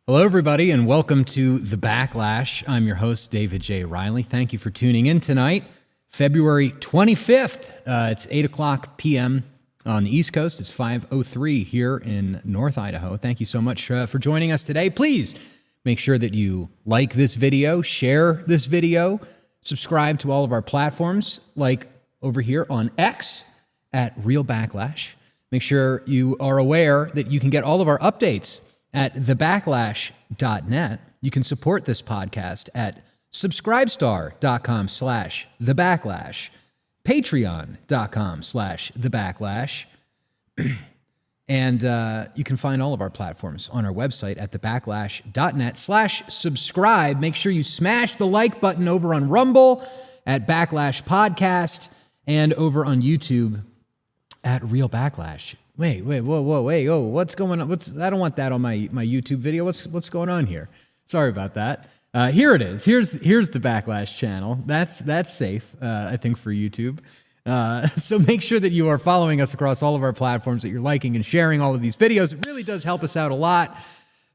Hello, everybody, and welcome to The Backlash. I'm your host, David J. Riley. Thank you for tuning in tonight, February 25th. It's 8 o'clock p.m. on the East Coast. It's 5:03 here in North Idaho. Thank you so much for joining us today. Please make sure that you like this video, share this video, subscribe to all of our platforms, like over here on X at Real Backlash. Make sure you are aware that you can get all of our updates at thebacklash.net. You can support this podcast at subscribestar.com/thebacklash, patreon.com/thebacklash, and you can find all of our platforms on our website at thebacklash.net/subscribe. Make sure you smash the like button over on Rumble at Backlash Podcast and over on YouTube at Real Backlash. Wait, oh, what's going on? I don't want that on my YouTube video. What's going on here? Sorry about that. Here it is. Here's the Backlash channel. That's safe, I think, for YouTube. So make sure that you are following us across all of our platforms, that you're liking and sharing all of these videos. It really does help us out a lot.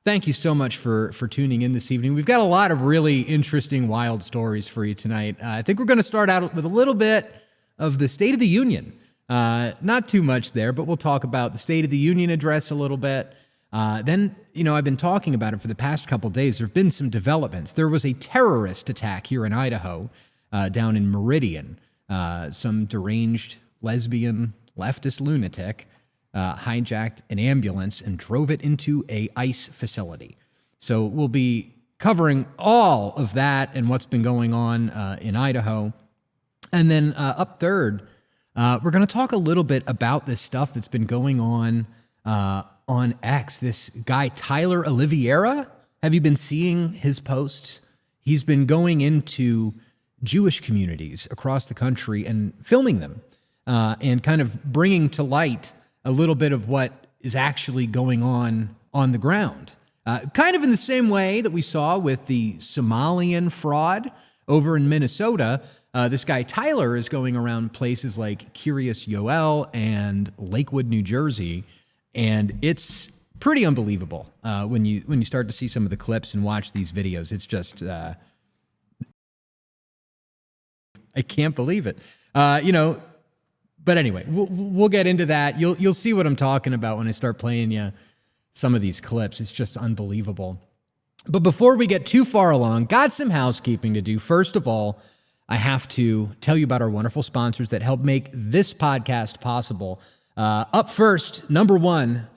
Thank you so much for tuning in this evening. We've got a lot of really interesting, wild stories for you tonight. I think we're going to start out with a little bit of the State of the Union. Not too much there, but we'll talk about the State of the Union address a little bit. Then, I've been talking about it for the past couple days. There have been some developments. There was a terrorist attack here in Idaho, down in Meridian. Some deranged lesbian leftist lunatic hijacked an ambulance and drove it into a ICE facility. So we'll be covering all of that and what's been going on in Idaho. And then up third, we're going to talk a little bit about this stuff that's been going on X. This guy, Tyler Oliveira, have you been seeing his posts? He's been going into Jewish communities across the country and filming them and kind of bringing to light a little bit of what is actually going on the ground. Kind of in the same way that we saw with the Somalian fraud over in Minnesota. This guy, Tyler, is going around places like Kiryas Joel and Lakewood, New Jersey, and it's pretty unbelievable when you start to see some of the clips and watch these videos. It's just I can't believe it. But anyway, we'll get into that. You'll see what I'm talking about when I start playing you some of these clips. It's just unbelievable. But before we get too far along, got some housekeeping to do. First of all, I have to tell you about our wonderful sponsors that help make this podcast possible. Up first, number one,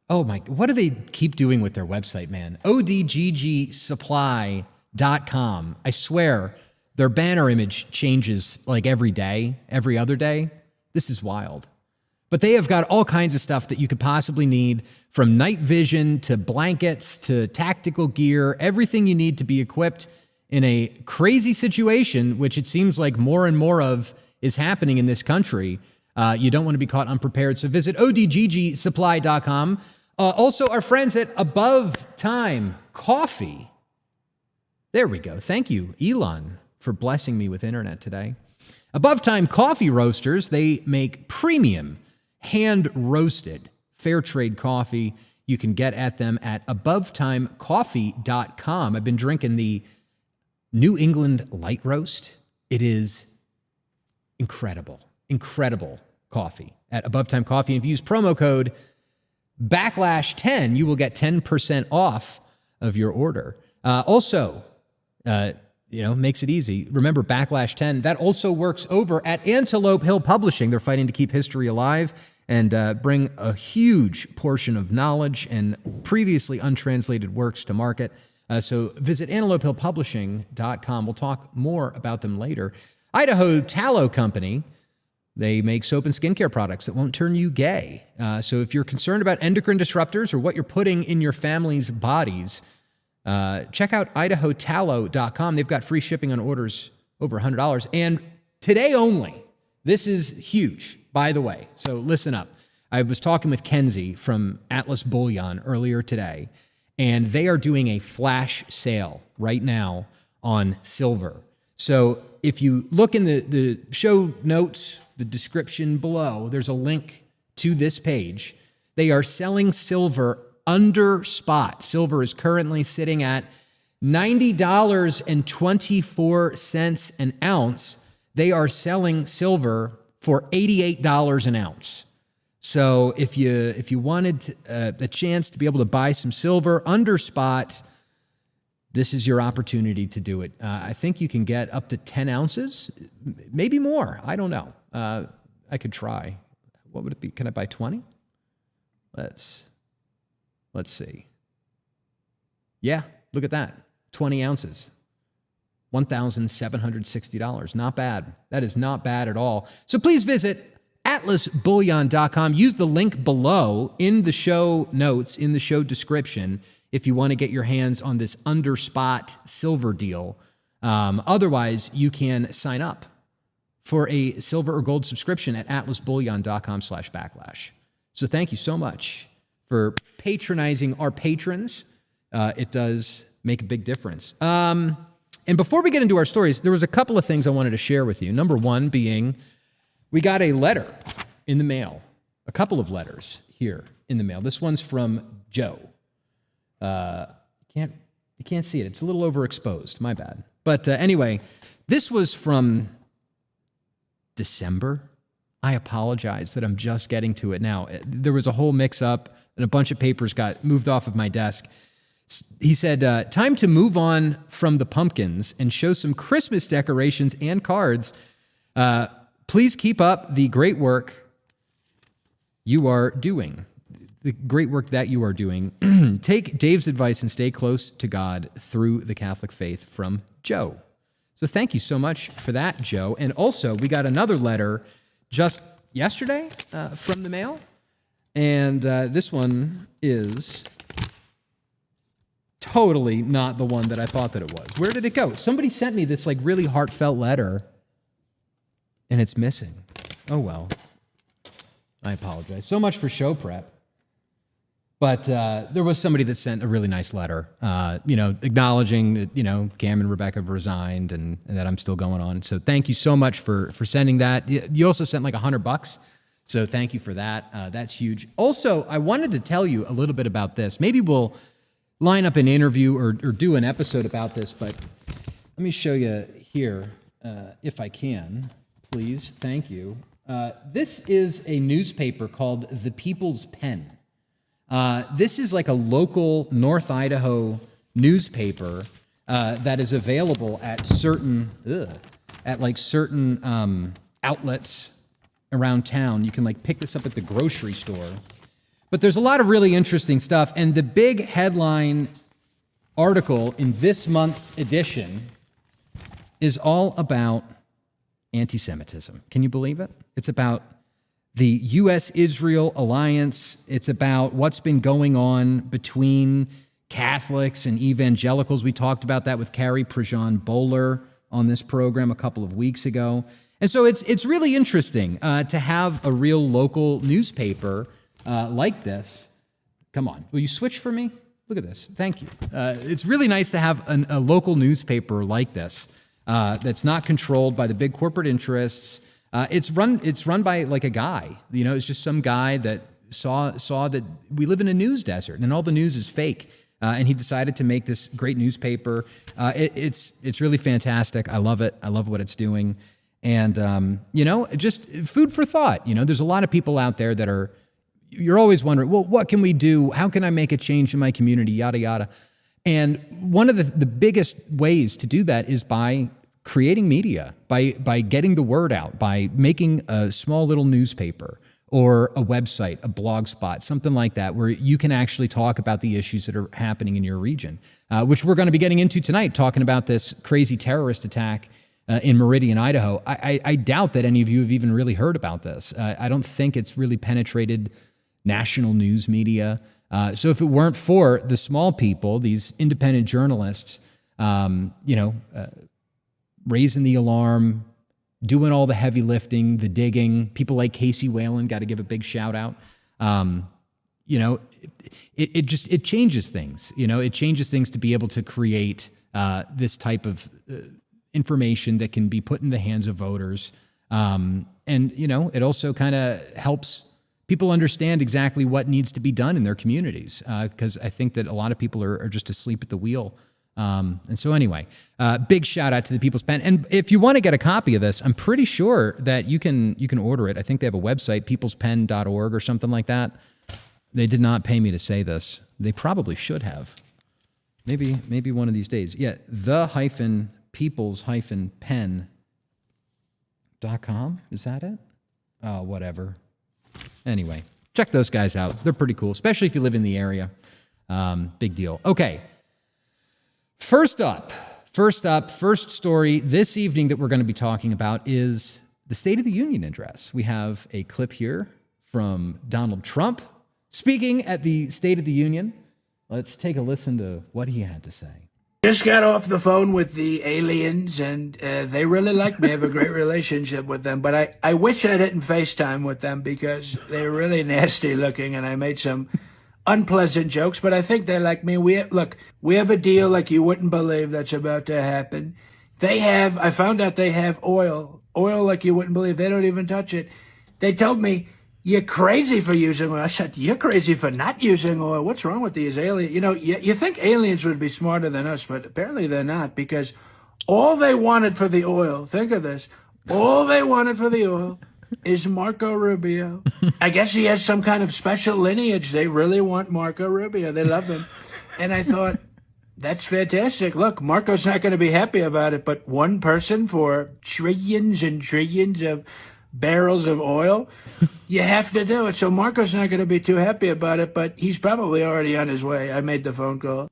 what do they keep doing with their website, man? odggsupply.com. I swear, their banner image changes like every day, every other day. This is wild. But they have got all kinds of stuff that you could possibly need, from night vision to blankets to tactical gear, everything you need to be equipped in a crazy situation, which it seems like more and more of is happening in this country. You don't want to be caught unprepared. So visit odggsupply.com. Also, our friends at Above Time Coffee. There we go. Thank you, Elon, for blessing me with internet today. Above Time Coffee Roasters, they make premium, hand-roasted, fair trade coffee. You can get at them at abovetimecoffee.com. I've been drinking the New England Light Roast. It is incredible coffee at Above Time Coffee. If you use promo code Backlash10, you will get 10% off of your order. Makes it easy. Remember, Backlash 10, that also works over at Antelope Hill Publishing. They're fighting to keep history alive and bring a huge portion of knowledge and previously untranslated works to market. So visit antelopehillpublishing.com. We'll talk more about them later. Idaho Tallow Company, they make soap and skincare products that won't turn you gay. So if you're concerned about endocrine disruptors or what you're putting in your family's bodies, check out idahotallow.com. They've got free shipping on orders over $100. And today only, this is huge, by the way. So listen up. I was talking with Kenzie from Atlas Bullion earlier today, and they are doing a flash sale right now on silver. So if you look in the show notes, the description below, there's a link to this page. They are selling silver under spot. Silver is currently sitting at $90.24 an ounce. They are selling silver for $88 an ounce. So if you wanted a chance to be able to buy some silver under spot, this is your opportunity to do it. I think you can get up to 10 ounces, maybe more. I don't know. I could try. What would it be? Can I buy 20? Let's see. Yeah, look at that. 20 ounces. $1,760. Not bad. That is not bad at all. So please visit atlasbullion.com. Use the link below in the show notes, in the show description, if you want to get your hands on this under spot silver deal. Otherwise, you can sign up for a silver or gold subscription at atlasbullion.com/backlash. So thank you so much for patronizing our patrons. It does make a big difference. And before we get into our stories, there was a couple of things I wanted to share with you. Number one being, we got a letter in the mail, a couple of letters here in the mail. This one's from Joe. You can't see it. It's a little overexposed. My bad. But anyway, this was from December. I apologize that I'm just getting to it now. There was a whole mix-up, and a bunch of papers got moved off of my desk. He said, time to move on from the pumpkins and show some Christmas decorations and cards. Please keep up the great work you are doing. The great work that you are doing. Take Dave's advice and stay close to God through the Catholic faith, from Joe. So thank you so much for that, Joe. And also, we got another letter just yesterday from the mail. And this one is totally not the one that I thought that it was. Where did it go? Somebody sent me this really heartfelt letter, and it's missing. Oh, well. I apologize. So much for show prep. But there was somebody that sent a really nice letter, acknowledging that, Cam and Rebecca have resigned and that I'm still going on. So thank you so much for sending that. You also sent like $100. So thank you for that. That's huge. Also, I wanted to tell you a little bit about this. Maybe we'll line up an interview or do an episode about this, but let me show you here. if I can, please. Thank you. This is a newspaper called The People's Pen. This is like a local North Idaho newspaper that is available at certain outlets around town. You can like pick this up at the grocery store. But there's a lot of really interesting stuff. And the big headline article in this month's edition is all about anti-Semitism. Can you believe it? It's about the U.S.-Israel alliance. It's about what's been going on between Catholics and evangelicals. We talked about that with Carrie Prejean Bowler on this program a couple of weeks ago. And so it's really interesting to have a real local newspaper like this. Come on, will you switch for me? Look at this. Thank you. It's really nice to have a local newspaper like this that's not controlled by the big corporate interests. It's run by like a guy. You know, it's just some guy that saw that we live in a news desert and all the news is fake. And he decided to make this great newspaper. It's really fantastic. I love it. I love what it's doing. And, just food for thought. You know, there's a lot of people out there that you're always wondering, well, what can we do? How can I make a change in my community? Yada, yada. And one of the biggest ways to do that is by creating media, by getting the word out, by making a small little newspaper or a website, a blog spot, something like that, where you can actually talk about the issues that are happening in your region, which we're going to be getting into tonight, talking about this crazy terrorist attack in Meridian, Idaho. I doubt that any of you have even really heard about this. I don't think it's really penetrated national news media. So if it weren't for the small people, these independent journalists, raising the alarm, doing all the heavy lifting, the digging, people like Casey Whalen, got to give a big shout out. It changes things. It changes things to be able to create this type of information that can be put in the hands of voters. It also kind of helps people understand exactly what needs to be done in their communities, because I think that a lot of people are just asleep at the wheel. And so anyway, big shout out to the People's Pen. And if you want to get a copy of this, I'm pretty sure that you can order it. I think they have a website, peoplespen.org or something like that. They did not pay me to say this. They probably should have. Maybe one of these days. Yeah, the-peoples-pen.com. Is that it? Oh, whatever. Anyway, check those guys out. They're pretty cool, especially if you live in the area. Big deal. Okay. First story this evening that we're going to be talking about is the State of the Union address. We have a clip here from Donald Trump speaking at the State of the Union. Let's take a listen to what he had to say. Just got off the phone with the aliens, and they really like me. I have a great relationship with them, but I wish I didn't FaceTime with them because they're really nasty looking, and I made some unpleasant jokes, but I think they like me. We have a deal like you wouldn't believe that's about to happen. I found out they have oil like you wouldn't believe. They don't even touch it. They told me, you're crazy for using oil. I said, you're crazy for not using oil. What's wrong with these aliens? You think aliens would be smarter than us, but apparently they're not, because all they wanted for the oil, think of this, all they wanted for the oil is Marco Rubio. I guess he has some kind of special lineage. They really want Marco Rubio. They love him. And I thought, that's fantastic. Look, Marco's not going to be happy about it, but one person for trillions and trillions of barrels of oil, you have to do it. So Marco's not going to be too happy about it, but he's probably already on his way. I made the phone call.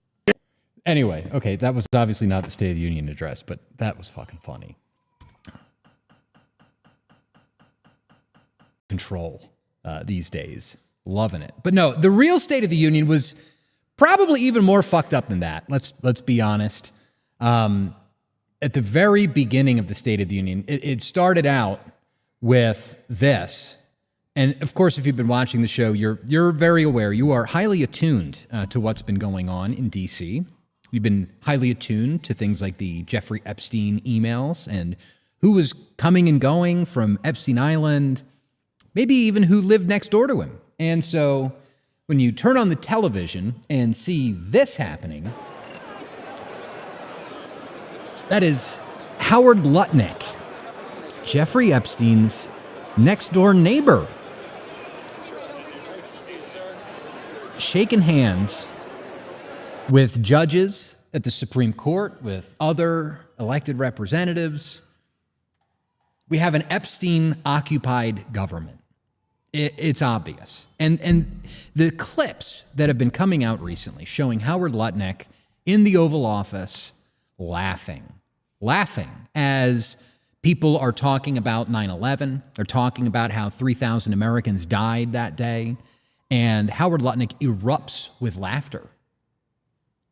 Anyway, okay, that was obviously not the State of the Union address, but that was fucking funny. Control these days. Loving it. But no, the real State of the Union was probably even more fucked up than that. Let's be honest. At the very beginning of the State of the Union, it started out with this. And of course, if you've been watching the show, you're very aware. You are highly attuned to what's been going on in D.C. You've been highly attuned to things like the Jeffrey Epstein emails and who was coming and going from Epstein Island, maybe even who lived next door to him. And so when you turn on the television and see this happening, that is Howard Lutnick, Jeffrey Epstein's next door neighbor, shaking hands with judges at the Supreme Court, with other elected representatives. We have an Epstein-occupied government. It's obvious. And the clips that have been coming out recently showing Howard Lutnick in the Oval Office laughing as people are talking about 9/11. They're talking about how 3,000 Americans died that day. And Howard Lutnick erupts with laughter.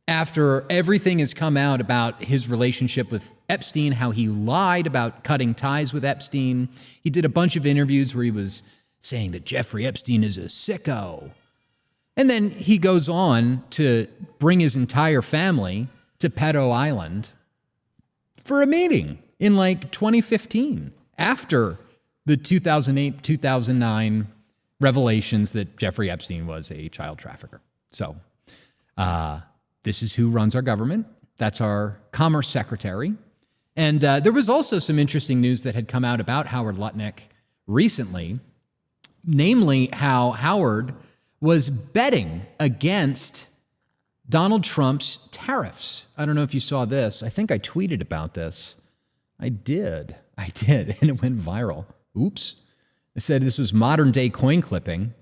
After everything has come out about his relationship with Epstein, how he lied about cutting ties with Epstein, he did a bunch of interviews where he was saying that Jeffrey Epstein is a sicko. And then he goes on to bring his entire family to Pedo Island for a meeting in like 2015, after the 2008-2009 revelations that Jeffrey Epstein was a child trafficker. So this is who runs our government. That's our Commerce Secretary. And there was also some interesting news that had come out about Howard Lutnick recently, namely how Howard was betting against Donald Trump's tariffs. I don't know if you saw this. I think I tweeted about this. I did, and it went viral. Oops. I said this was modern day coin clipping.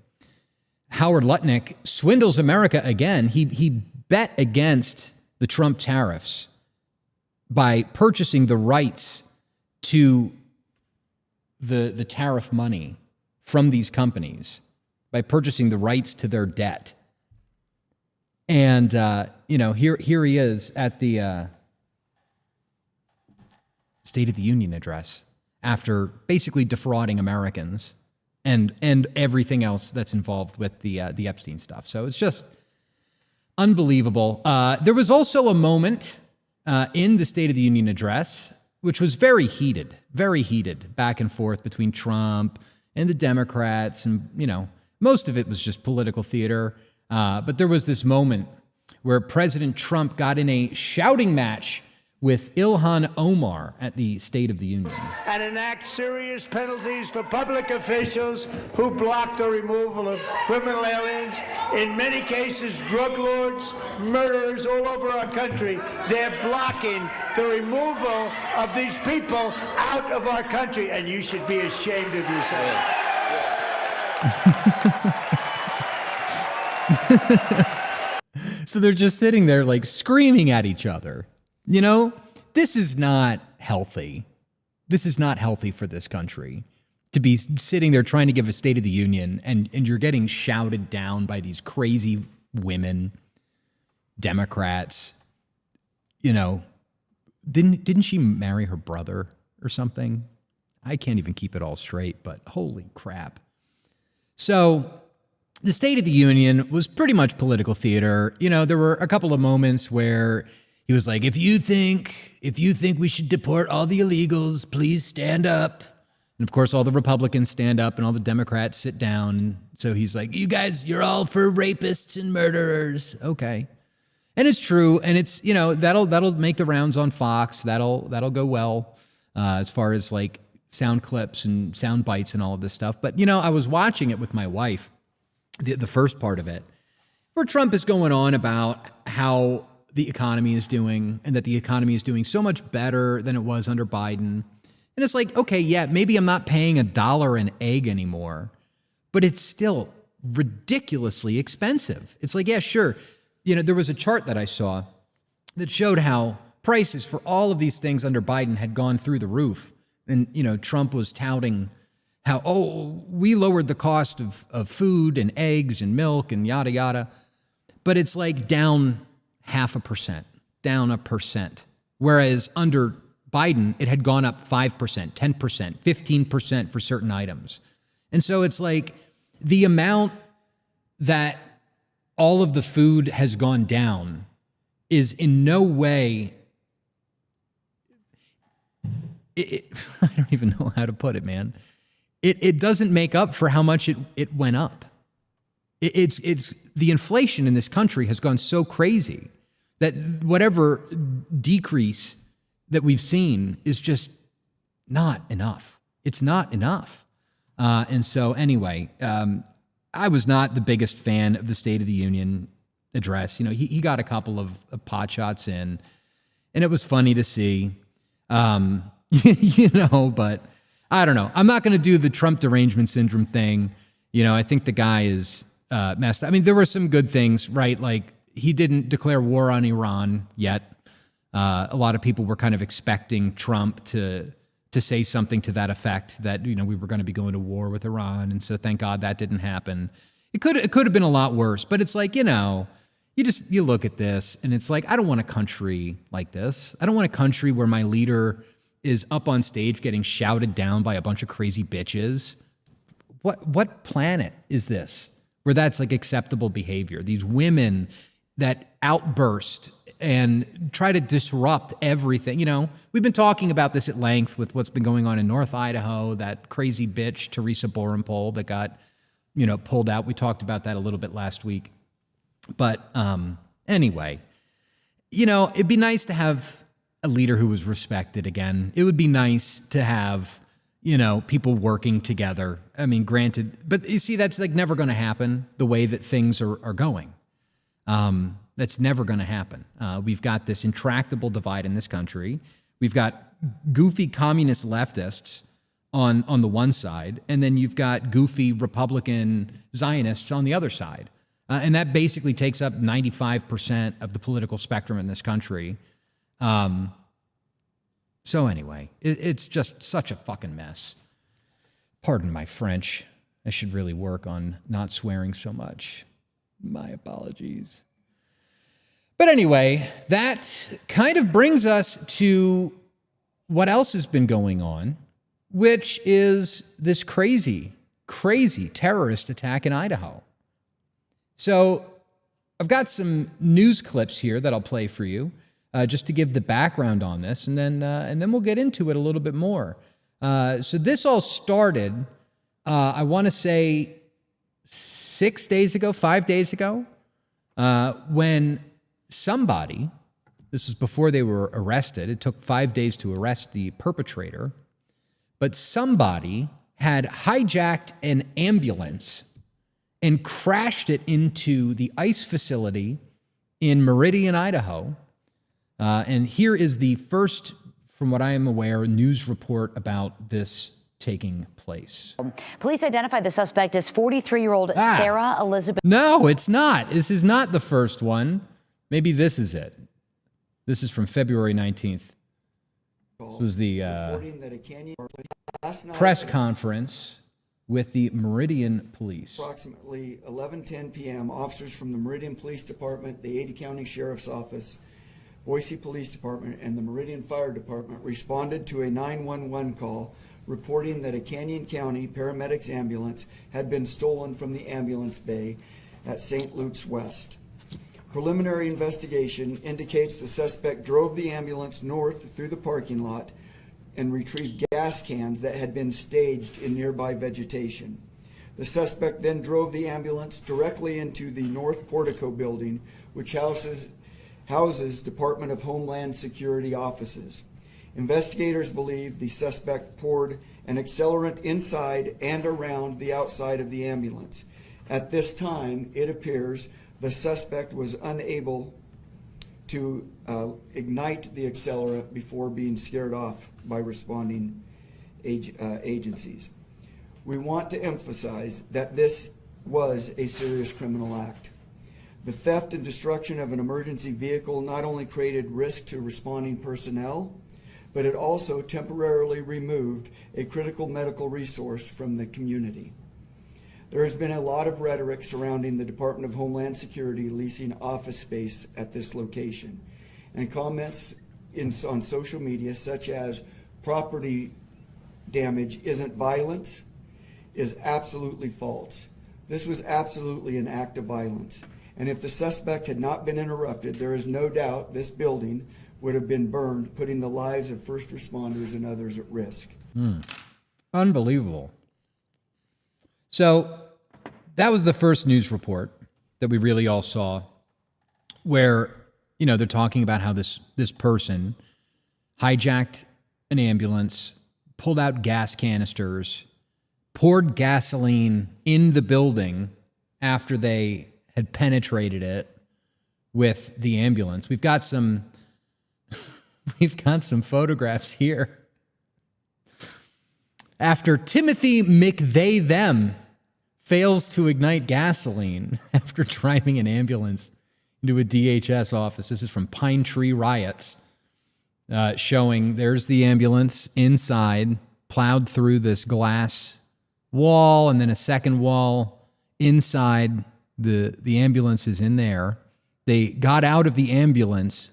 Howard Lutnick swindles America again. He bet against the Trump tariffs by purchasing the rights to the tariff money from these companies, by purchasing the rights to their debt. And, here he is at the State of the Union address after basically defrauding Americans and everything else that's involved with the Epstein stuff. So it's just unbelievable. There was also a moment in the State of the Union address which was very heated back and forth between Trump and the Democrats. And, most of it was just political theater. But there was this moment where President Trump got in a shouting match with Ilhan Omar at the State of the Union. And enact serious penalties for public officials who block the removal of criminal aliens. In many cases, drug lords, murderers all over our country, they're blocking the removal of these people out of our country. And you should be ashamed of yourself. So they're just sitting there like screaming at each other. This is not healthy. This is not healthy for this country to be sitting there trying to give a State of the Union and you're getting shouted down by these crazy women, Democrats. Didn't she marry her brother or something? I can't even keep it all straight, but holy crap. So the State of the Union was pretty much political theater. There were a couple of moments where he was like, if you think we should deport all the illegals, please stand up. And of course, all the Republicans stand up and all the Democrats sit down. So he's like, you guys, you're all for rapists and murderers. Okay. And it's true. And it's, that'll make the rounds on Fox. That'll go well as far as like sound clips and sound bites and all of this stuff. But, I was watching it with my wife, the first part of it, where Trump is going on about how the economy is doing and that the economy is doing so much better than it was under Biden. And it's like, okay, yeah, maybe I'm not paying $1 an egg anymore, but it's still ridiculously expensive. It's like, yeah, sure. There was a chart that I saw that showed how prices for all of these things under Biden had gone through the roof. And, Trump was touting how, we lowered the cost of food and eggs and milk and yada, yada. But it's like down 0.5%, down 1%. Whereas under Biden, it had gone up 5%, 10%, 15% for certain items. And so it's like the amount that all of the food has gone down is in no way, I don't even know how to put it, man. It doesn't make up for how much it went up. It's the inflation in this country has gone so crazy that whatever decrease that we've seen is just not enough. It's not enough. And so anyway, I was not the biggest fan of the State of the Union address. You know, he got a couple of pot shots in, and it was funny to see, you know, but I don't know. I'm not going to do the Trump derangement syndrome thing. You know, I think the guy is messed up. I mean, there were some good things, right? Like, he didn't declare war on Iran yet. A lot of people were kind of expecting Trump to say something to that effect, that, you know, we were going to be going to war with Iran. And so thank God that didn't happen. It could have been a lot worse, but it's like, you know, you look at this and it's like, I don't want a country like this. I don't want a country where my leader is up on stage getting shouted down by a bunch of crazy bitches. What planet is this where that's like acceptable behavior? These women that outburst and try to disrupt everything. You know, we've been talking about this at length with what's been going on in North Idaho, that crazy bitch, Teresa Borenpol, that got, you know, pulled out. We talked about that a little bit last week. But anyway, you know, it'd be nice to have a leader who was respected again. It would be nice to have, you know, people working together. I mean, granted, but you see, that's like never going to happen the way that things are going. That's never going to happen. We've got this intractable divide in this country. We've got goofy communist leftists on the one side, and then you've got goofy Republican Zionists on the other side. And that basically takes up 95% of the political spectrum in this country. So anyway, it's just such a fucking mess. Pardon my French. I should really work on not swearing so much. My apologies. But anyway, that kind of brings us to what else has been going on, which is this crazy, crazy terrorist attack in Idaho. So I've got some news clips here that I'll play for you, just to give the background on this, and then we'll get into it a little bit more. So this all started, I want to say 5 days ago, when somebody, this was before they were arrested, it took 5 days to arrest the perpetrator, but somebody had hijacked an ambulance and crashed it into the ICE facility in Meridian, Idaho. And here is the first, from what I am aware, news report about this taking place. Police identified the suspect as 43-year-old Sarah Elizabeth. No, it's not. This is not the first one. Maybe this is it. This is from February 19th. This was the press conference with the Meridian Police. Approximately 11:10 p.m., officers from the Meridian Police Department, the Ada County Sheriff's Office, Boise Police Department, and the Meridian Fire Department responded to a 911 call reporting that a Canyon County paramedics ambulance had been stolen from the ambulance bay at St. Luke's West. Preliminary investigation indicates the suspect drove the ambulance north through the parking lot and retrieved gas cans that had been staged in nearby vegetation. The suspect then drove the ambulance directly into the North Portico building, which houses Department of Homeland Security offices. Investigators believe the suspect poured an accelerant inside and around the outside of the ambulance. At this time, it appears the suspect was unable to ignite the accelerant before being scared off by responding agencies. We want to emphasize that this was a serious criminal act. The theft and destruction of an emergency vehicle not only created risk to responding personnel, but it also temporarily removed a critical medical resource from the community. There has been a lot of rhetoric surrounding the Department of Homeland Security leasing office space at this location, and comments on social media such as property damage isn't violence is absolutely false. This was absolutely an act of violence, and if the suspect had not been interrupted, there is no doubt this building would have been burned, putting the lives of first responders and others at risk. Unbelievable. So that was the first news report that we really all saw, where, you know, they're talking about how this person hijacked an ambulance, pulled out gas canisters, poured gasoline in the building after they had penetrated it with the ambulance. We've got some photographs here. After Timothy McVeigh them fails to ignite gasoline after driving an ambulance into a DHS office. This is from Pine Tree Riots, showing there's the ambulance inside, plowed through this glass wall, and then a second wall inside. The ambulance is in there. They got out of the ambulance,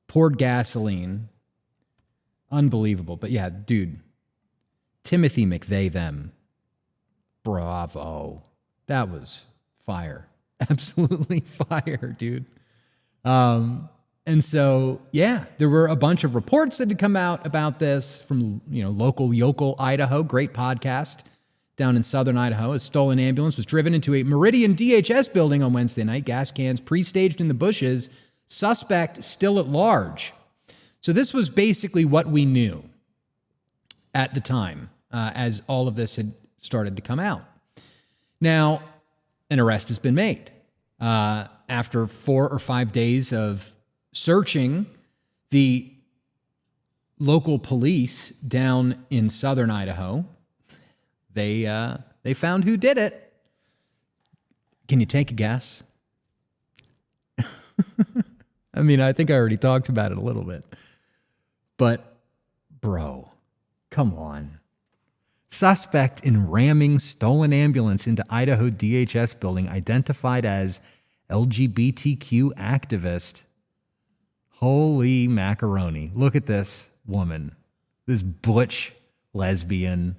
poured gasoline. Unbelievable. But yeah, dude, Timothy McVeigh them. Bravo. That was fire. Absolutely fire, dude. And so, yeah, there were a bunch of reports that had come out about this from, local Yokel, Idaho, great podcast down in southern Idaho. A stolen ambulance was driven into a Meridian DHS building on Wednesday night. Gas cans pre-staged in the bushes. Suspect still at large. So this was basically what we knew at the time, as all of this had started to come out. Now, an arrest has been made. After 4 or 5 days of searching, the local police down in southern Idaho, they found who did it. Can you take a guess? I mean, I think I already talked about it a little bit. But, bro, come on. Suspect in ramming stolen ambulance into Idaho DHS building identified as LGBTQ activist. Holy macaroni. Look at this woman. This butch lesbian.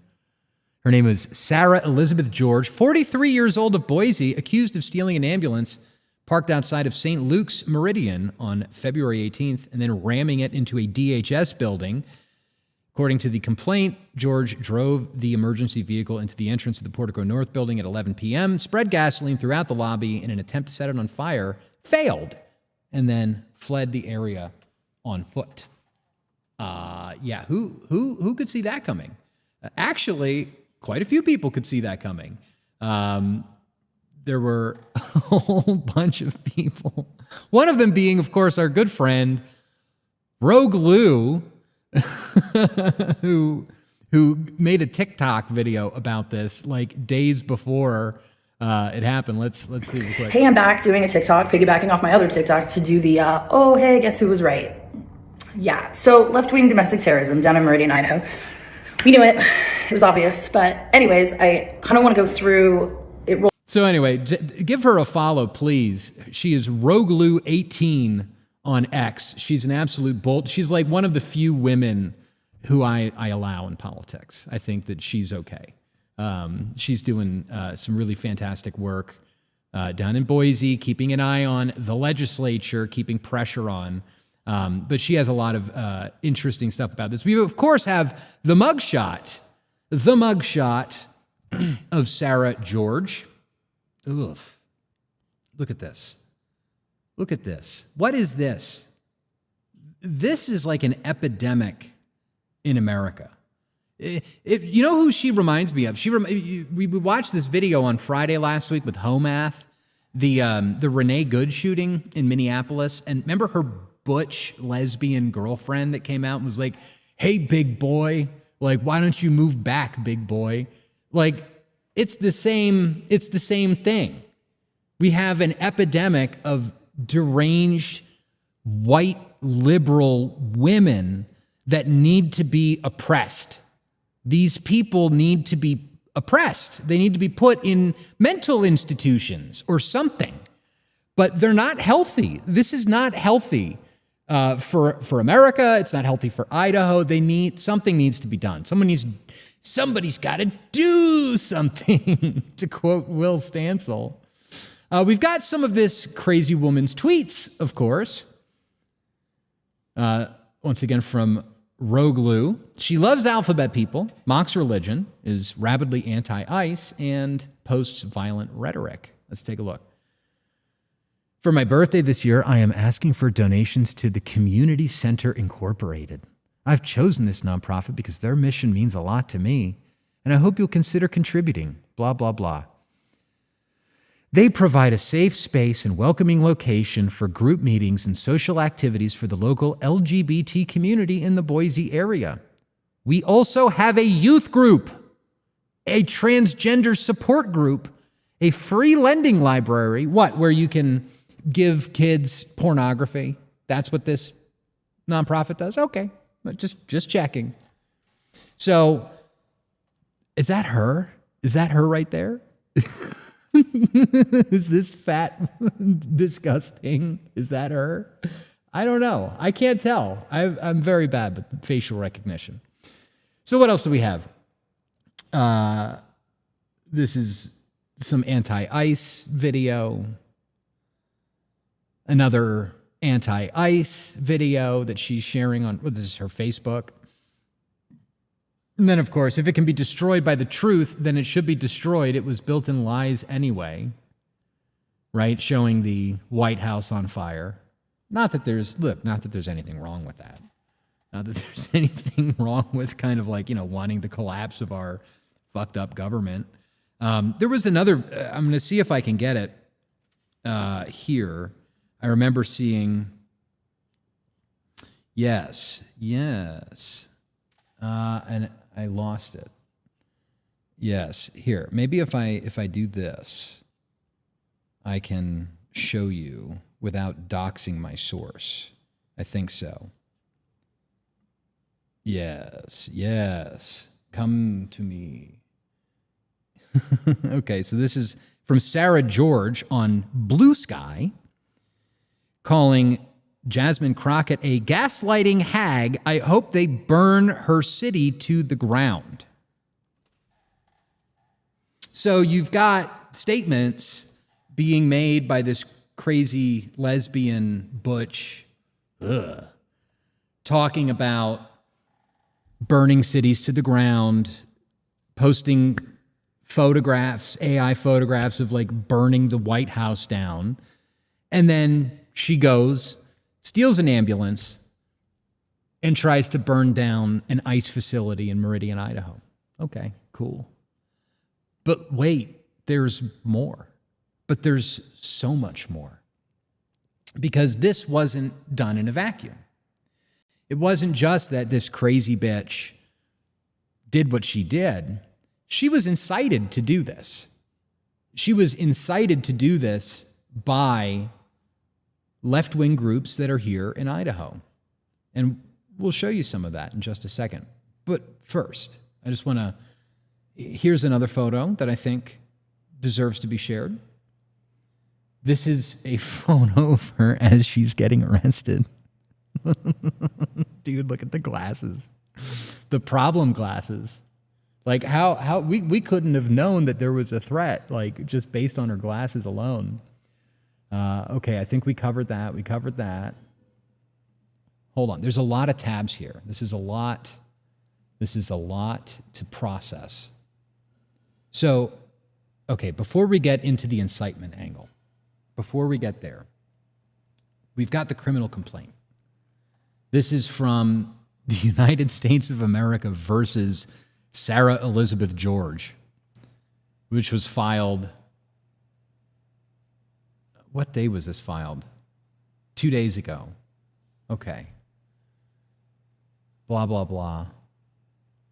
Her name is Sarah Elizabeth George, 43 years old, of Boise, accused of stealing an ambulance parked outside of St. Luke's Meridian on February 18th and then ramming it into a DHS building. According to the complaint, George drove the emergency vehicle into the entrance of the Portico North building at 11 p.m., spread gasoline throughout the lobby in an attempt to set it on fire, failed, and then fled the area on foot. Yeah, who could see that coming? Actually, quite a few people could see that coming. There were a whole bunch of people. One of them being, of course, our good friend, Rogue Lou, who made a TikTok video about this like days before it happened. Let's see real quick. Hey, I'm back doing a TikTok, piggybacking off my other TikTok to do the, oh, hey, guess who was right? Yeah, so left-wing domestic terrorism down in Meridian, Idaho. We knew it. It was obvious. But anyways, I kind of want to go through it. So anyway, give her a follow, please. She is Roglou18 on X. She's an absolute bolt. She's like one of the few women who I allow in politics. I think that she's okay. She's doing some really fantastic work down in Boise, keeping an eye on the legislature, keeping pressure on. But she has a lot of interesting stuff about this. We, of course, have the mugshot of Sarah George. Oof. Look at this. Look at this. What is this? This is like an epidemic in America. You know who she reminds me of? We watched this video on Friday last week with Homath, the Renee Good shooting in Minneapolis. And remember her butch lesbian girlfriend that came out and was like, hey, big boy, like, why don't you move back, big boy? Like, it's the same thing. We have an epidemic of deranged white liberal women that need to be oppressed. These people need to be oppressed. They need to be put in mental institutions or something. But they're not healthy. This is not healthy for America. It's not healthy for Idaho. Something needs to be done. Somebody's got to do something, to quote Will Stansel. We've got some of this crazy woman's tweets, of course. Once again, from Rogue Lou. She loves alphabet people, mocks religion, is rabidly anti-ICE, and posts violent rhetoric. Let's take a look. For my birthday this year, I am asking for donations to the Community Center Incorporated. I've chosen this nonprofit because their mission means a lot to me, and I hope you'll consider contributing, blah, blah, blah. They provide a safe space and welcoming location for group meetings and social activities for the local LGBT community in the Boise area. We also have a youth group, a transgender support group, a free lending library, where you can give kids pornography. That's what this nonprofit does? Okay, but just checking. So, is that her? Is that her right there? Is this fat, disgusting? Is that her? I don't know. I can't tell. I'm very bad with facial recognition. So what else do we have? This is some anti-ICE video. Another anti-ICE video that she's sharing on, this is her Facebook. And then, of course, if it can be destroyed by the truth, then it should be destroyed. It was built in lies anyway, right? Showing the White House on fire. Not that there's anything wrong with that. Not that there's anything wrong with kind of like, wanting the collapse of our fucked up government. There was another, I'm going to see if I can get it here. I remember seeing, yes. And I lost it. Yes, here. Maybe if I do this, I can show you without doxing my source. I think so. Yes. Come to me. Okay, so this is from Sarah George on Blue Sky, calling Jasmine Crockett a gaslighting hag. I hope they burn her city to the ground. So you've got statements being made by this crazy lesbian butch, talking about burning cities to the ground, posting photographs, AI photographs of like burning the White House down. And then she goes, steals an ambulance, and tries to burn down an ICE facility in Meridian, Idaho. Okay, cool. But wait, there's more. But there's so much more. Because this wasn't done in a vacuum. It wasn't just that this crazy bitch did what she did. She was incited to do this. She was incited to do this by left-wing groups that are here in Idaho. And we'll show you some of that in just a second. But first, I just want to, here's another photo that I think deserves to be shared. This is a photo of her as she's getting arrested. Dude, look at the glasses. The problem glasses. Like how we couldn't have known that there was a threat, like just based on her glasses alone. Okay, I think we covered that. Hold on. There's a lot of tabs here. This is a lot to process. So, okay, before we get into the incitement angle, before we get there, we've got the criminal complaint. This is from the United States of America versus Sarah Elizabeth George, which was filed. What day was this filed? 2 days ago. Okay. Blah, blah, blah.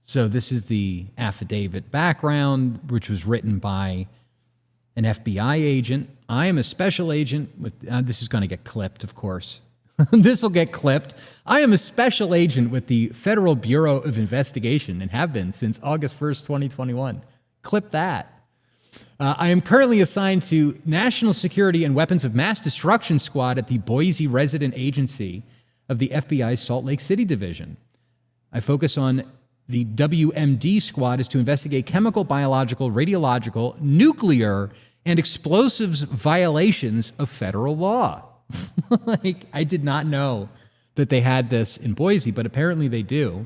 So this is the affidavit background, which was written by an FBI agent. I am a special agent with, this is going to get clipped, of course. This will get clipped. I am a special agent with the Federal Bureau of Investigation and have been since August 1st, 2021. Clip that. I am currently assigned to National Security and Weapons of Mass Destruction Squad at the Boise Resident Agency of the FBI's Salt Lake City Division. I focus on the WMD squad is to investigate chemical, biological, radiological, nuclear, and explosives violations of federal law. Like, I did not know that they had this in Boise, but apparently they do.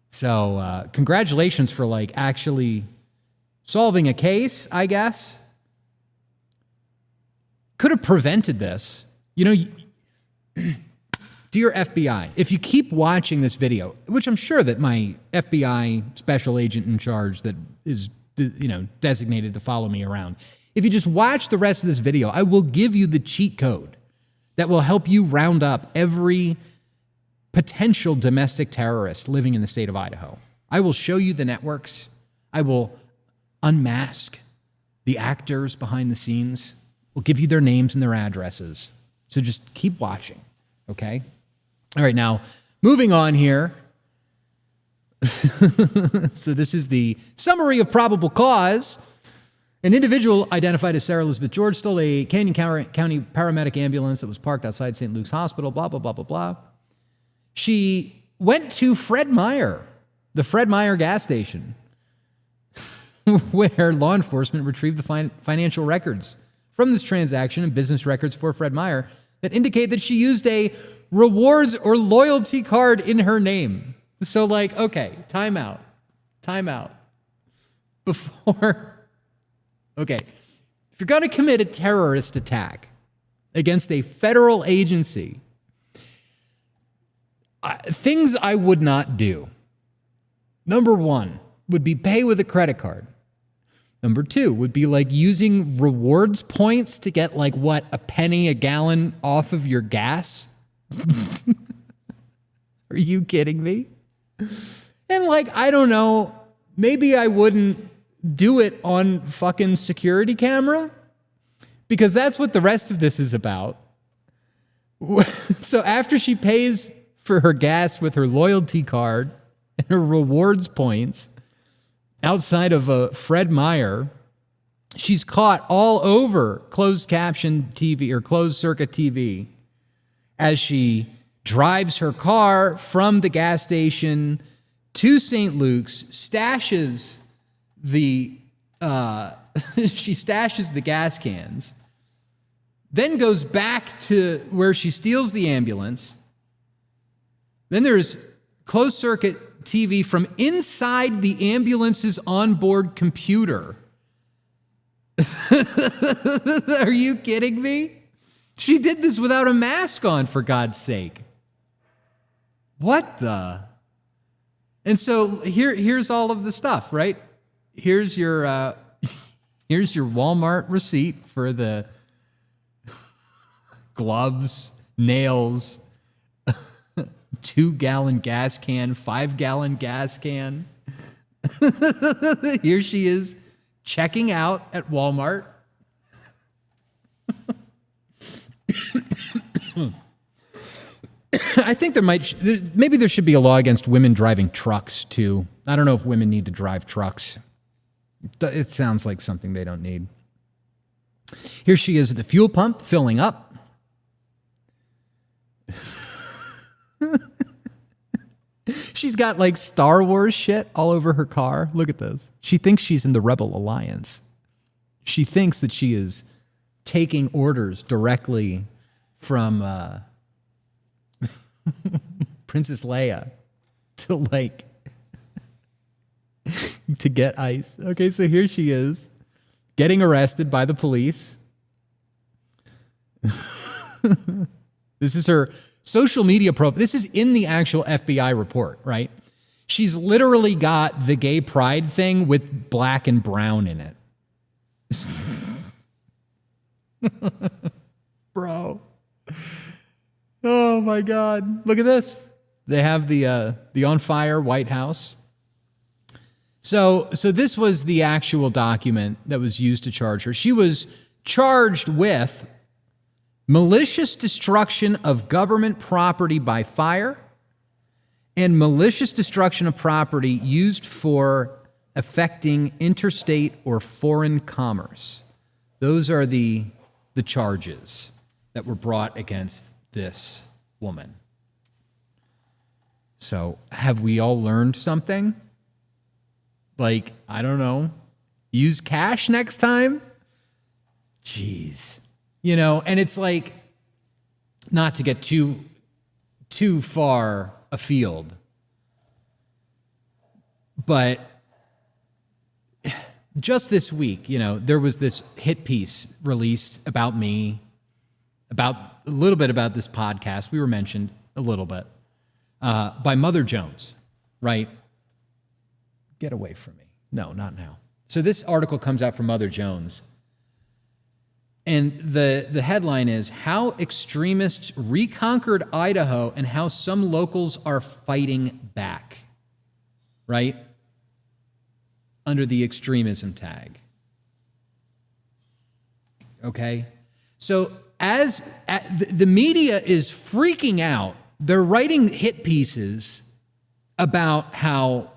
So congratulations for like actually solving a case, I guess. Could have prevented this. You know, Dear FBI, if you keep watching this video, which I'm sure that my FBI special agent in charge that is, designated to follow me around, if you just watch the rest of this video, I will give you the cheat code that will help you round up every potential domestic terrorist living in the state of Idaho. I will show you the networks. I will unmask the actors behind the scenes. We'll give you their names and their addresses. So just keep watching, okay? All right, now, moving on here. So this is the summary of probable cause. An individual identified as Sarah Elizabeth George stole a Canyon County paramedic ambulance that was parked outside St. Luke's Hospital, blah, blah, blah, blah, blah. She went to Fred Meyer, the Fred Meyer gas station, where law enforcement retrieved the financial records from this transaction and business records for Fred Meyer that indicate that she used a rewards or loyalty card in her name. So okay, time out. Before, okay, if you're going to commit a terrorist attack against a federal agency, things I would not do. Number one would be pay with a credit card. Number two would be using rewards points to get a penny a gallon off of your gas. Are you kidding me? And I don't know, maybe I wouldn't do it on fucking security camera because that's what the rest of this is about. So after she pays for her gas with her loyalty card and her rewards points outside of a Fred Meyer, she's caught all over closed caption TV or closed circuit TV as she drives her car from the gas station to St. Luke's, stashes the gas cans, then goes back to where she steals the ambulance. Then there's closed circuit TV from inside the ambulance's onboard computer. Are you kidding me? She did this without a mask on, for God's sake. What the? And so here's all of the stuff, right? Here's your Walmart receipt for the gloves, nails, 2-gallon gas can, 5-gallon gas can. Here she is checking out at Walmart. I think maybe there should be a law against women driving trucks too. I don't know if women need to drive trucks. It sounds like something they don't need. Here she is at the fuel pump filling up. She's got Star Wars shit all over her car. Look at this. She thinks she's in the Rebel Alliance. She thinks that she is taking orders directly from Princess Leia to to get ice. Okay, so here she is getting arrested by the police. This is her social media profile. This is in the actual FBI report, right? She's literally got the gay pride thing with black and brown in it. Bro. Oh my God. Look at this. They have the on fire White House. So this was the actual document that was used to charge her. She was charged with malicious destruction of government property by fire and malicious destruction of property used for affecting interstate or foreign commerce. Those are the charges that were brought against this woman. So have we all learned something? I don't know, use cash next time? Jeez. And it's not to get too far afield, but just this week, there was this hit piece released about me, about a little bit about this podcast. We were mentioned. a little bit, by Mother Jones, right? Get away from me. No, not now. So this article comes out from Mother Jones. And the headline is, How Extremists Reconquered Idaho and How Some Locals Are Fighting Back, right? Under the extremism tag. Okay? So the media is freaking out. They're writing hit pieces about how,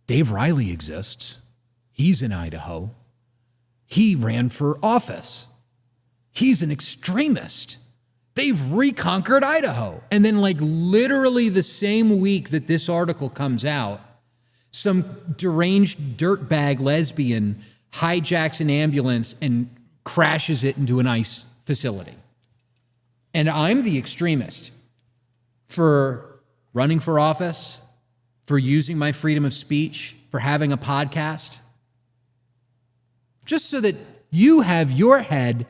Dave Riley exists. He's in Idaho. He ran for office. He's an extremist. They've reconquered Idaho. And then literally the same week that this article comes out, some deranged dirtbag lesbian hijacks an ambulance and crashes it into an ICE facility. And I'm the extremist for running for office, for using my freedom of speech, for having a podcast. Just so that you have your head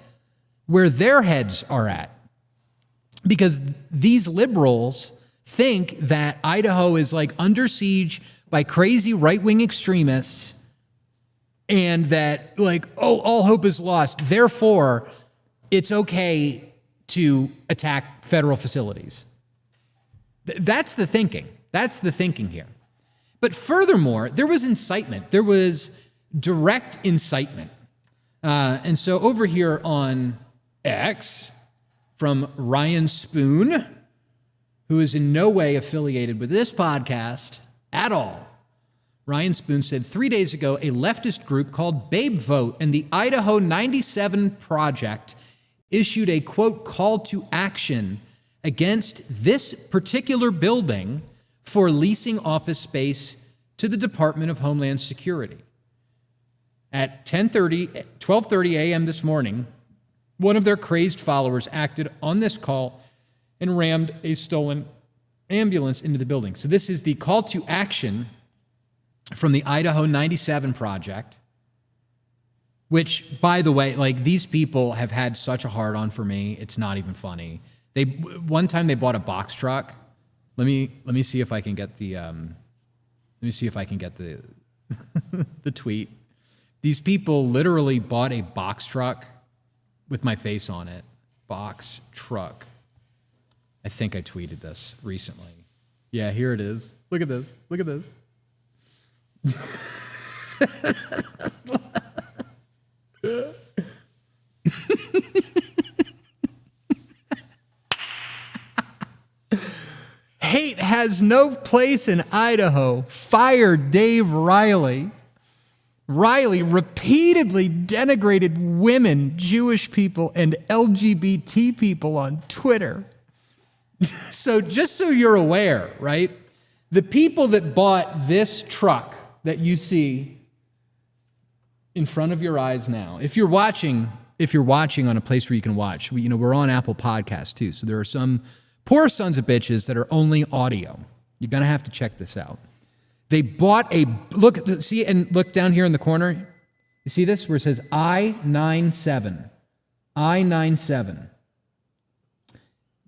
where their heads are at. Because these liberals think that Idaho is under siege by crazy right-wing extremists and that all hope is lost. Therefore, it's okay to attack federal facilities. That's the thinking. That's the thinking here. But furthermore, there was incitement. There was direct incitement. And so over here on X, from Ryan Spoon, who is in no way affiliated with this podcast at all. Ryan Spoon said 3 days ago, a leftist group called Babe Vote and the Idaho 97 Project issued a, quote, call to action against this particular building for leasing office space to the Department of Homeland Security. At 12:30 a.m. this morning, one of their crazed followers acted on this call and rammed a stolen ambulance into the building. So this is the call to action from the Idaho 97 Project, which, by the way, these people have had such a hard-on for me, it's not even funny. One time they bought a box truck. Let me see if I can get the the tweet. These people literally bought a box truck with my face on it. Box truck. I think I tweeted this recently. Yeah, here it is. Look at this. Look at this. Hate has no place in Idaho. Fire Dave Riley. Riley repeatedly denigrated women, Jewish people, and LGBT people on Twitter. So just so you're aware, right? The people that bought this truck that you see in front of your eyes now, if you're watching on a place where you can watch, we're on Apple Podcasts too. So there are some poor sons of bitches that are only audio. You're going to have to check this out. They bought look down here in the corner. You see this where it says I-97. I-97.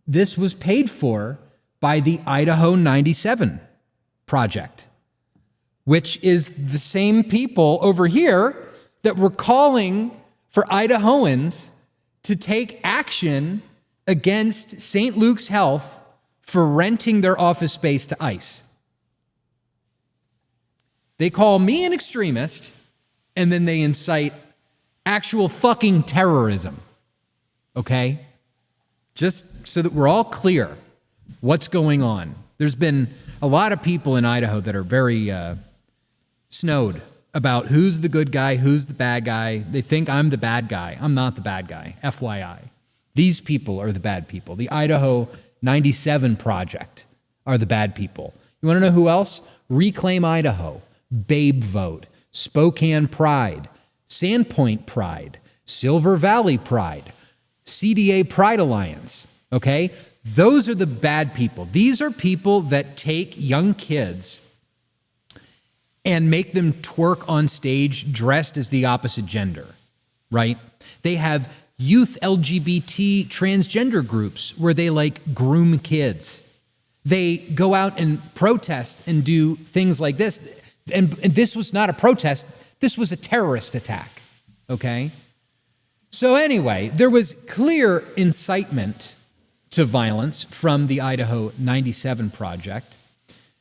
This was paid for by the Idaho 97 Project, which is the same people over here that were calling for Idahoans to take action against St. Luke's Health for renting their office space to ICE. They call me an extremist, and then they incite actual fucking terrorism. Okay? Just so that we're all clear what's going on. There's been a lot of people in Idaho that are very snowed about who's the good guy, who's the bad guy. They think I'm the bad guy. I'm not the bad guy, FYI. These people are the bad people. The Idaho 97 Project are the bad people. You want to know who else? Reclaim Idaho, Babe Vote, Spokane Pride, Sandpoint Pride, Silver Valley Pride, CDA Pride Alliance, okay? Those are the bad people. These are people that take young kids and make them twerk on stage dressed as the opposite gender, right? They have youth LGBT transgender groups where they like groom kids. They go out and protest and do things like this. And this was not a protest. This was a terrorist attack, okay? So anyway, there was clear incitement to violence from the Idaho 97 Project.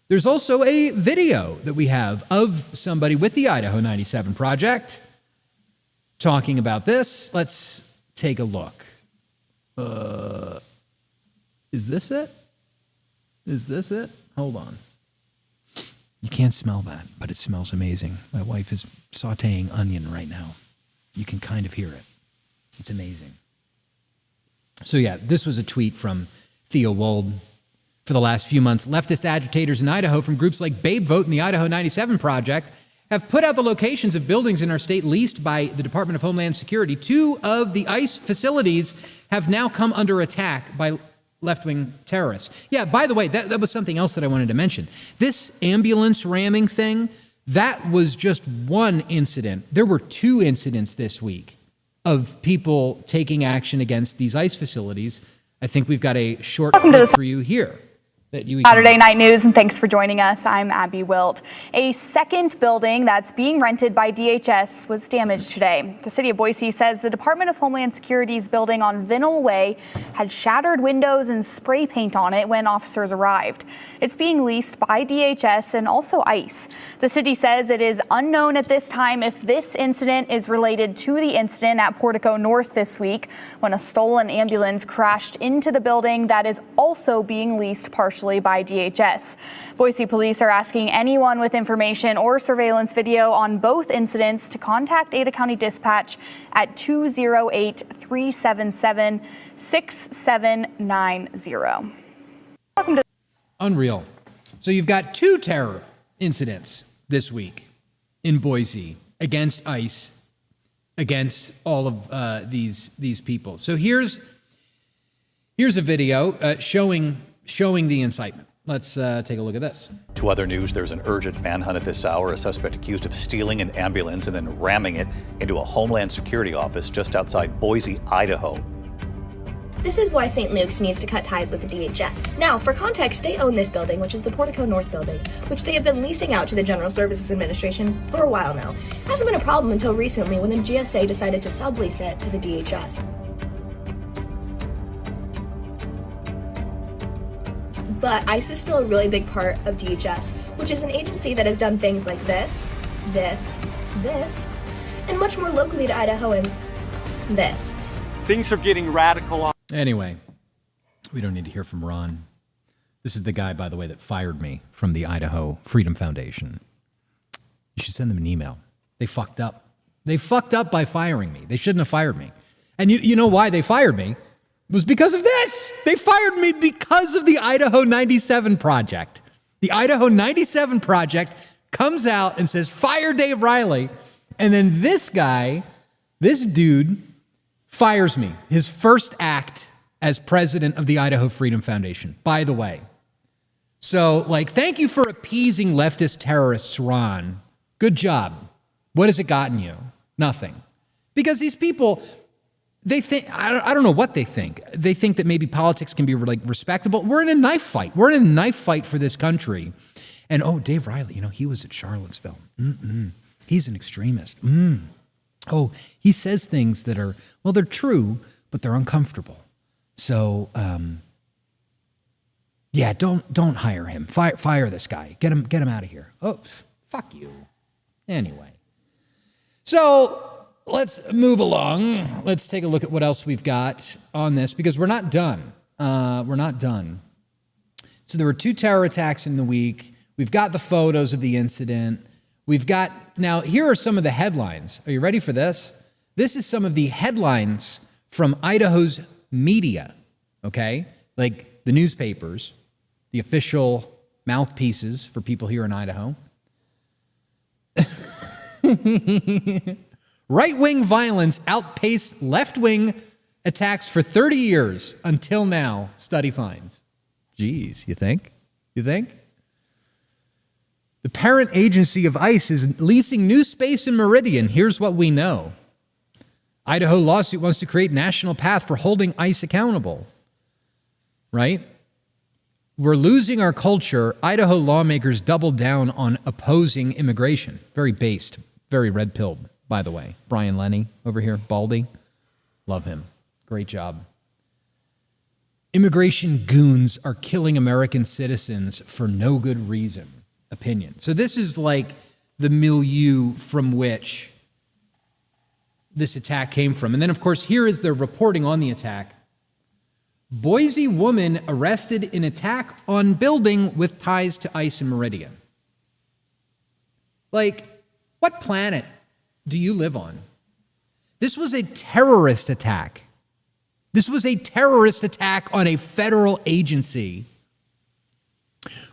There's also a video that we have of somebody with the Idaho 97 Project talking about this. Let's take a look. Is this it? Is this it? Hold on. You can't smell that, but it smells amazing. My wife is sauteing onion right now. You can kind of hear it. It's amazing. So yeah, this was a tweet from Theo Wold. For the last few months, leftist agitators in Idaho from groups like Babe Vote and the Idaho 97 Project have put out the locations of buildings in our state leased by the Department of Homeland Security. 2 of the ICE facilities have now come under attack by left-wing terrorists. Yeah, by the way, that was something else that I wanted to mention. This ambulance ramming thing, that was just one incident. There were 2 incidents this week of people taking action against these ICE facilities. I think we've got a short clip for you here. Saturday Night News, and thanks for joining us. I'm Abby Wilt. A second building that's being rented by DHS was damaged today. The city of Boise says the Department of Homeland Security's building on Vinnell Way had shattered windows and spray paint on it when officers arrived. It's being leased by DHS and also ICE. The city says it is unknown at this time if this incident is related to the incident at Portico North this week when a stolen ambulance crashed into the building that is also being leased partially by DHS. Boise police are asking anyone with information or surveillance video on both incidents to contact Ada County Dispatch at 208-377-6790. Unreal. So you've got 2 terror incidents this week in Boise against ICE, against all of these people. So here's a video showing the incitement. Let's take a look at this. To other news, there's an urgent manhunt at this hour. A suspect accused of stealing an ambulance and then ramming it into a Homeland Security office just outside Boise, Idaho. This is why St. Luke's needs to cut ties with the DHS. Now, for context, they own this building, which is the Portico North building, which they have been leasing out to the General Services Administration for a while now. Hasn't been a problem until recently when the GSA decided to sublease it to the DHS. But ICE is still a really big part of DHS, which is an agency that has done things like this, and much more locally to Idahoans, this. Things are getting radical. Anyway, we don't need to hear from Ron. This is the guy, by the way, that fired me from the Idaho Freedom Foundation. You should send them an email. They fucked up. They fucked up by firing me. They shouldn't have fired me. And you know why they fired me? It was because of this. They fired me because of the Idaho 97 Project. The Idaho 97 Project comes out and says, fire Dave Riley. And then this guy, this dude, fires me. His first act as president of the Idaho Freedom Foundation, by the way. So, thank you for appeasing leftist terrorists, Ron. Good job. What has it gotten you? Nothing. Because these people, they think, I don't know what they think. They think that maybe politics can be respectable. We're in a knife fight. We're in a knife fight for this country. And Dave Riley, he was at Charlottesville. He's an extremist. Oh, he says things that are, they're true, but they're uncomfortable. So, yeah, don't hire him. Fire this guy. Get him out of here. Oh, fuck you. Anyway. So, let's move along. Let's take a look at what else we've got on this, because we're not done. We're not done. So there were 2 terror attacks in the week. We've got the photos of the incident. Now, here are some of the headlines. Are you ready for this? This is some of the headlines from Idaho's media, okay? Like the newspapers, the official mouthpieces for people here in Idaho. Right-wing violence outpaced left-wing attacks for 30 years until now, study finds. Geez, you think? The parent agency of ICE is leasing new space in Meridian. Here's what we know. Idaho lawsuit wants to create national path for holding ICE accountable, right? We're losing our culture. Idaho lawmakers doubled down on opposing immigration. Very based, very red-pilled, by the way. Brian Lenny over here, Baldy. Love him. Great job. Immigration goons are killing American citizens for no good reason. Opinion. So this is like the milieu from which this attack came from. And then, of course, here is their reporting on the attack. Boise woman arrested in attack on building with ties to ICE and Meridian. Like, what planet do you live on? This was a terrorist attack. This was a terrorist attack on a federal agency.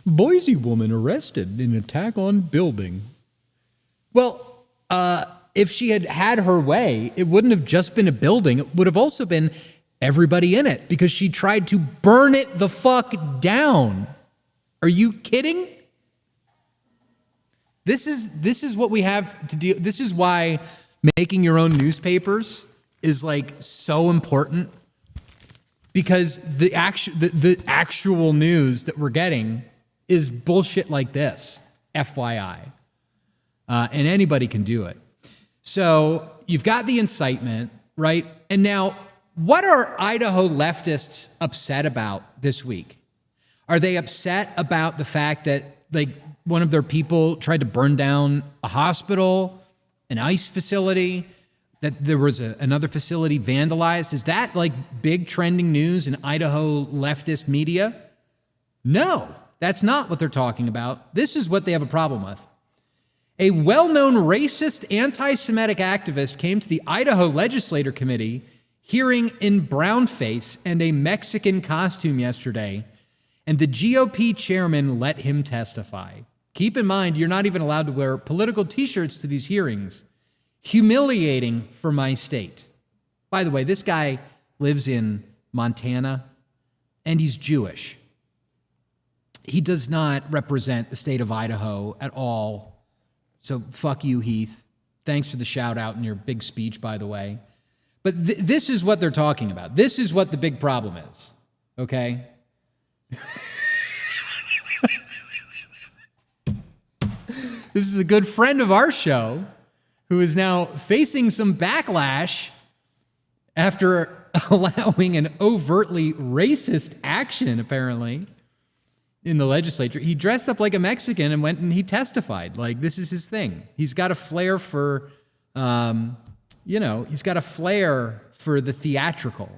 Boise woman arrested in attack on building. Well, if she had had her way, it wouldn't have just been a building. It would have also been everybody in it because she tried to burn it the fuck down. Are you kidding? This is what we have to do. This is why making your own newspapers is like so important, because the actual news that we're getting is bullshit like this, FYI. And anybody can do it. So you've got the incitement, right? And now, what are Idaho leftists upset about this week? Are they upset about the fact that like one of their people tried to burn down a hospital, an ICE facility, that there was another facility vandalized? Is that like big trending news in Idaho leftist media? No, that's not what they're talking about. This is what they have a problem with. A well-known racist anti-Semitic activist came to the Idaho Legislature Committee hearing in brownface and a Mexican costume yesterday, and the GOP chairman let him testify. Keep in mind, you're not even allowed to wear political t-shirts to these hearings. Humiliating for my state. By the way, this guy lives in Montana, and he's Jewish. He does not represent the state of Idaho at all. So fuck you, Heath. Thanks for the shout out in your big speech, by the way. But this is what they're talking about. This is what the big problem is, okay? This is a good friend of our show who is now facing some backlash after allowing an overtly racist action, apparently, in the legislature. He dressed up like a Mexican and went and he testified. Like, this is his thing. He's got a flair for, he's got a flair for the theatrical.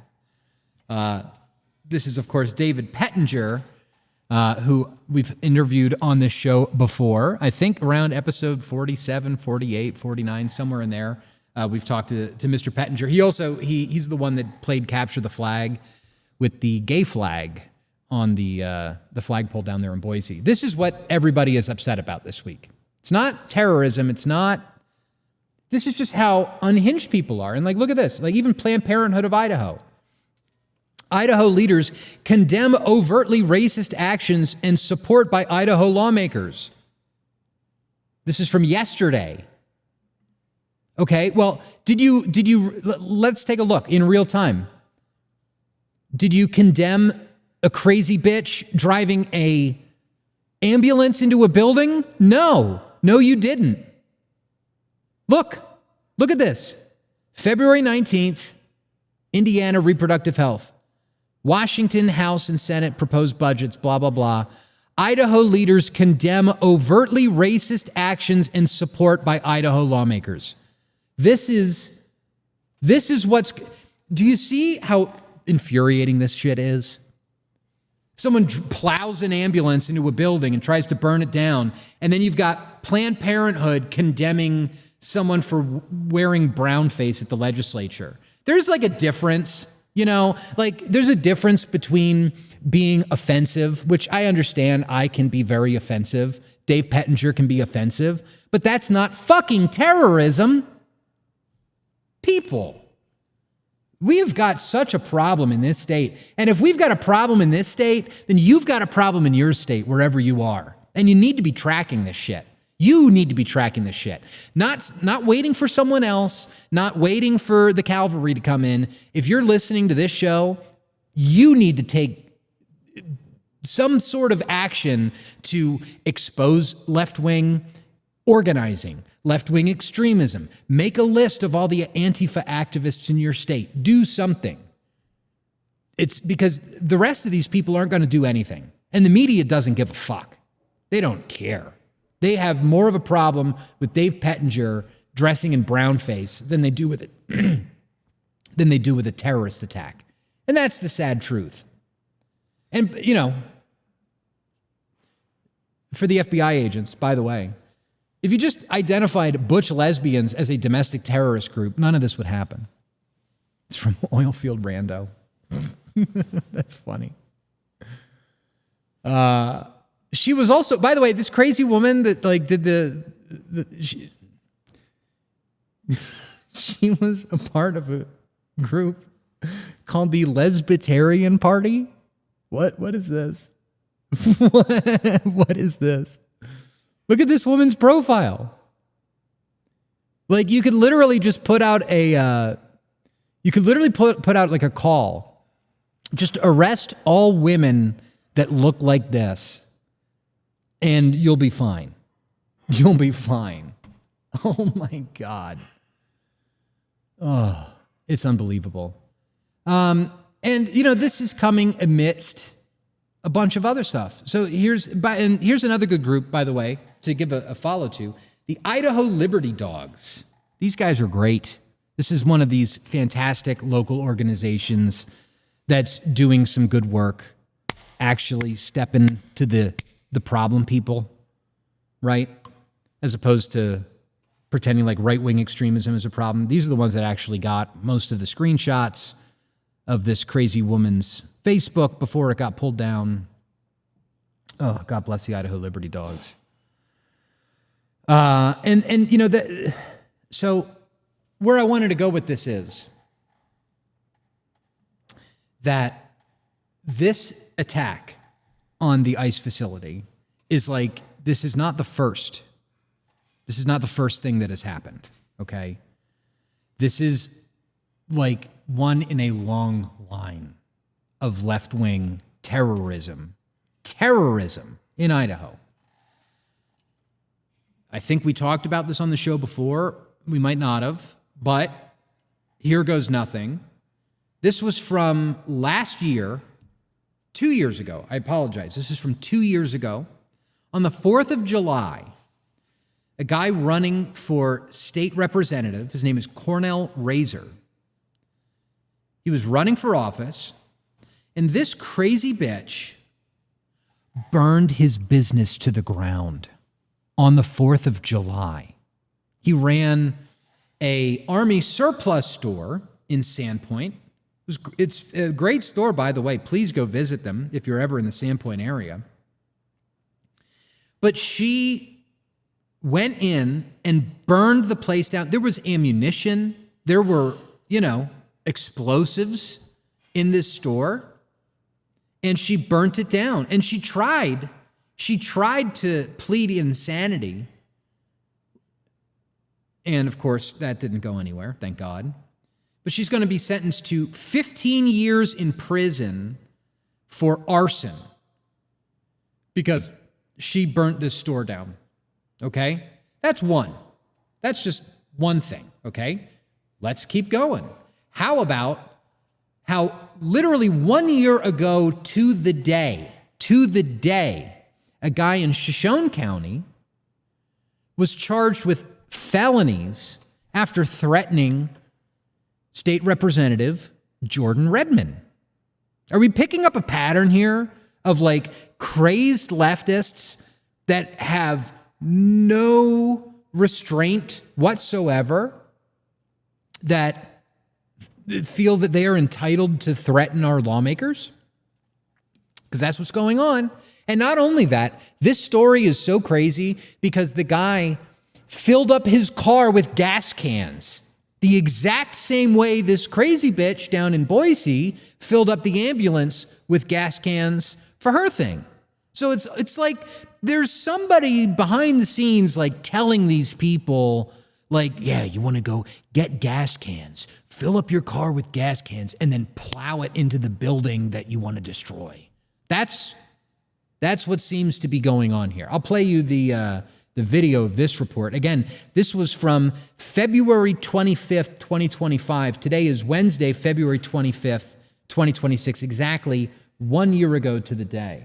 This is, of course, David Pettinger, who we've interviewed on this show before. I think around episode 47, 48, 49, somewhere in there. We've talked to Mr. Pettinger. He's the one that played Capture the Flag with the gay flag on the flagpole down there in Boise. This is what everybody is upset about this week. It's not terrorism. This is just how unhinged people are. And like, look at this. Like, even Planned Parenthood of Idaho. Idaho leaders condemn overtly racist actions and support by Idaho lawmakers. This is from yesterday. Okay, well, let's take a look in real time. Did you condemn a crazy bitch driving a ambulance into a building? No, you didn't. Look at this. February 19th, Indiana reproductive health. Washington House and Senate proposed budgets, blah, blah, blah. Idaho leaders condemn overtly racist actions and support by Idaho lawmakers. This is what's... Do you see how infuriating this shit is? Someone plows an ambulance into a building and tries to burn it down, and then you've got Planned Parenthood condemning someone for wearing brownface at the legislature. There's like a difference, there's a difference between being offensive, which I understand I can be very offensive. Dave Pettinger can be offensive, but that's not fucking terrorism. People. We've got such a problem in this state. And if we've got a problem in this state, then you've got a problem in your state, wherever you are. And you need to be tracking this shit. You need to be tracking this shit. Not waiting for someone else, not waiting for the cavalry to come in. If you're listening to this show, you need to take some sort of action to expose left-wing organizing, left-wing extremism. Make a list of all the Antifa activists in your state. Do something. It's because the rest of these people aren't going to do anything. And the media doesn't give a fuck. They don't care. They have more of a problem with Dave Pettinger dressing in brownface than they do with it, than they do with a terrorist attack. And that's the sad truth. And, you know, for the FBI agents, by the way, if you just identified butch lesbians as a domestic terrorist group, none of this would happen. It's from Oilfield Rando. That's funny. She was also, by the way, this crazy woman that like did she was a part of a group called the Lesbitarian Party. What is this? What is this? Look at this woman's profile. Like you could literally just put out a put out like a call. Just arrest all women that look like this. And you'll be fine. You'll be fine. Oh my God. Oh, it's unbelievable. And you know, this is coming amidst a bunch of other stuff. So here's another good group, by the way, to give a follow to. The Idaho Liberty Dogs. These guys are great. This is one of these fantastic local organizations that's doing some good work, actually stepping to the problem people, right? As opposed to pretending like right-wing extremism is a problem. These are the ones that actually got most of the screenshots of this crazy woman's Facebook before it got pulled down. Oh, God bless the Idaho Liberty Dogs. And you know, so where I wanted to go with this is that this attack on the ICE facility is like, this is not the first. This is not the first thing that has happened, okay? This is like one in a long line of left-wing terrorism in Idaho. I think we talked about this on the show before. We might not have, but here goes nothing. This was from last year, 2 years ago. I apologize. This is from 2 years ago. On the 4th of July, a guy running for state representative, his name is Cornell Razor. He was running for office, and this crazy bitch burned his business to the ground on the 4th of July. He ran a Army surplus store in Sandpoint. It's a great store, by the way. Please go visit them if you're ever in the Sandpoint area. But she went in and burned the place down. There was ammunition. There were, explosives in this store. And she burnt it down. And she tried to plead insanity. And of course, that didn't go anywhere, thank God. But she's going to be sentenced to 15 years in prison for arson because she burnt this store down, okay? That's one. That's just one thing, okay? Let's keep going. How about how literally 1 year ago to the day, a guy in Shoshone County was charged with felonies after threatening State Representative Jordan Redmond. Are we picking up a pattern here of like crazed leftists that have no restraint whatsoever, that feel that they are entitled to threaten our lawmakers? Because that's what's going on. And not only that, this story is so crazy because the guy filled up his car with gas cans. The exact same way this crazy bitch down in Boise filled up the ambulance with gas cans for her thing. So it's like there's somebody behind the scenes like telling these people like, yeah, you want to go get gas cans, fill up your car with gas cans, and then plow it into the building that you want to destroy. That's what seems to be going on here. I'll play you the video of this report. Again, this was from February 25th, 2025. Today is Wednesday, February 25th, 2026, exactly 1 year ago to the day.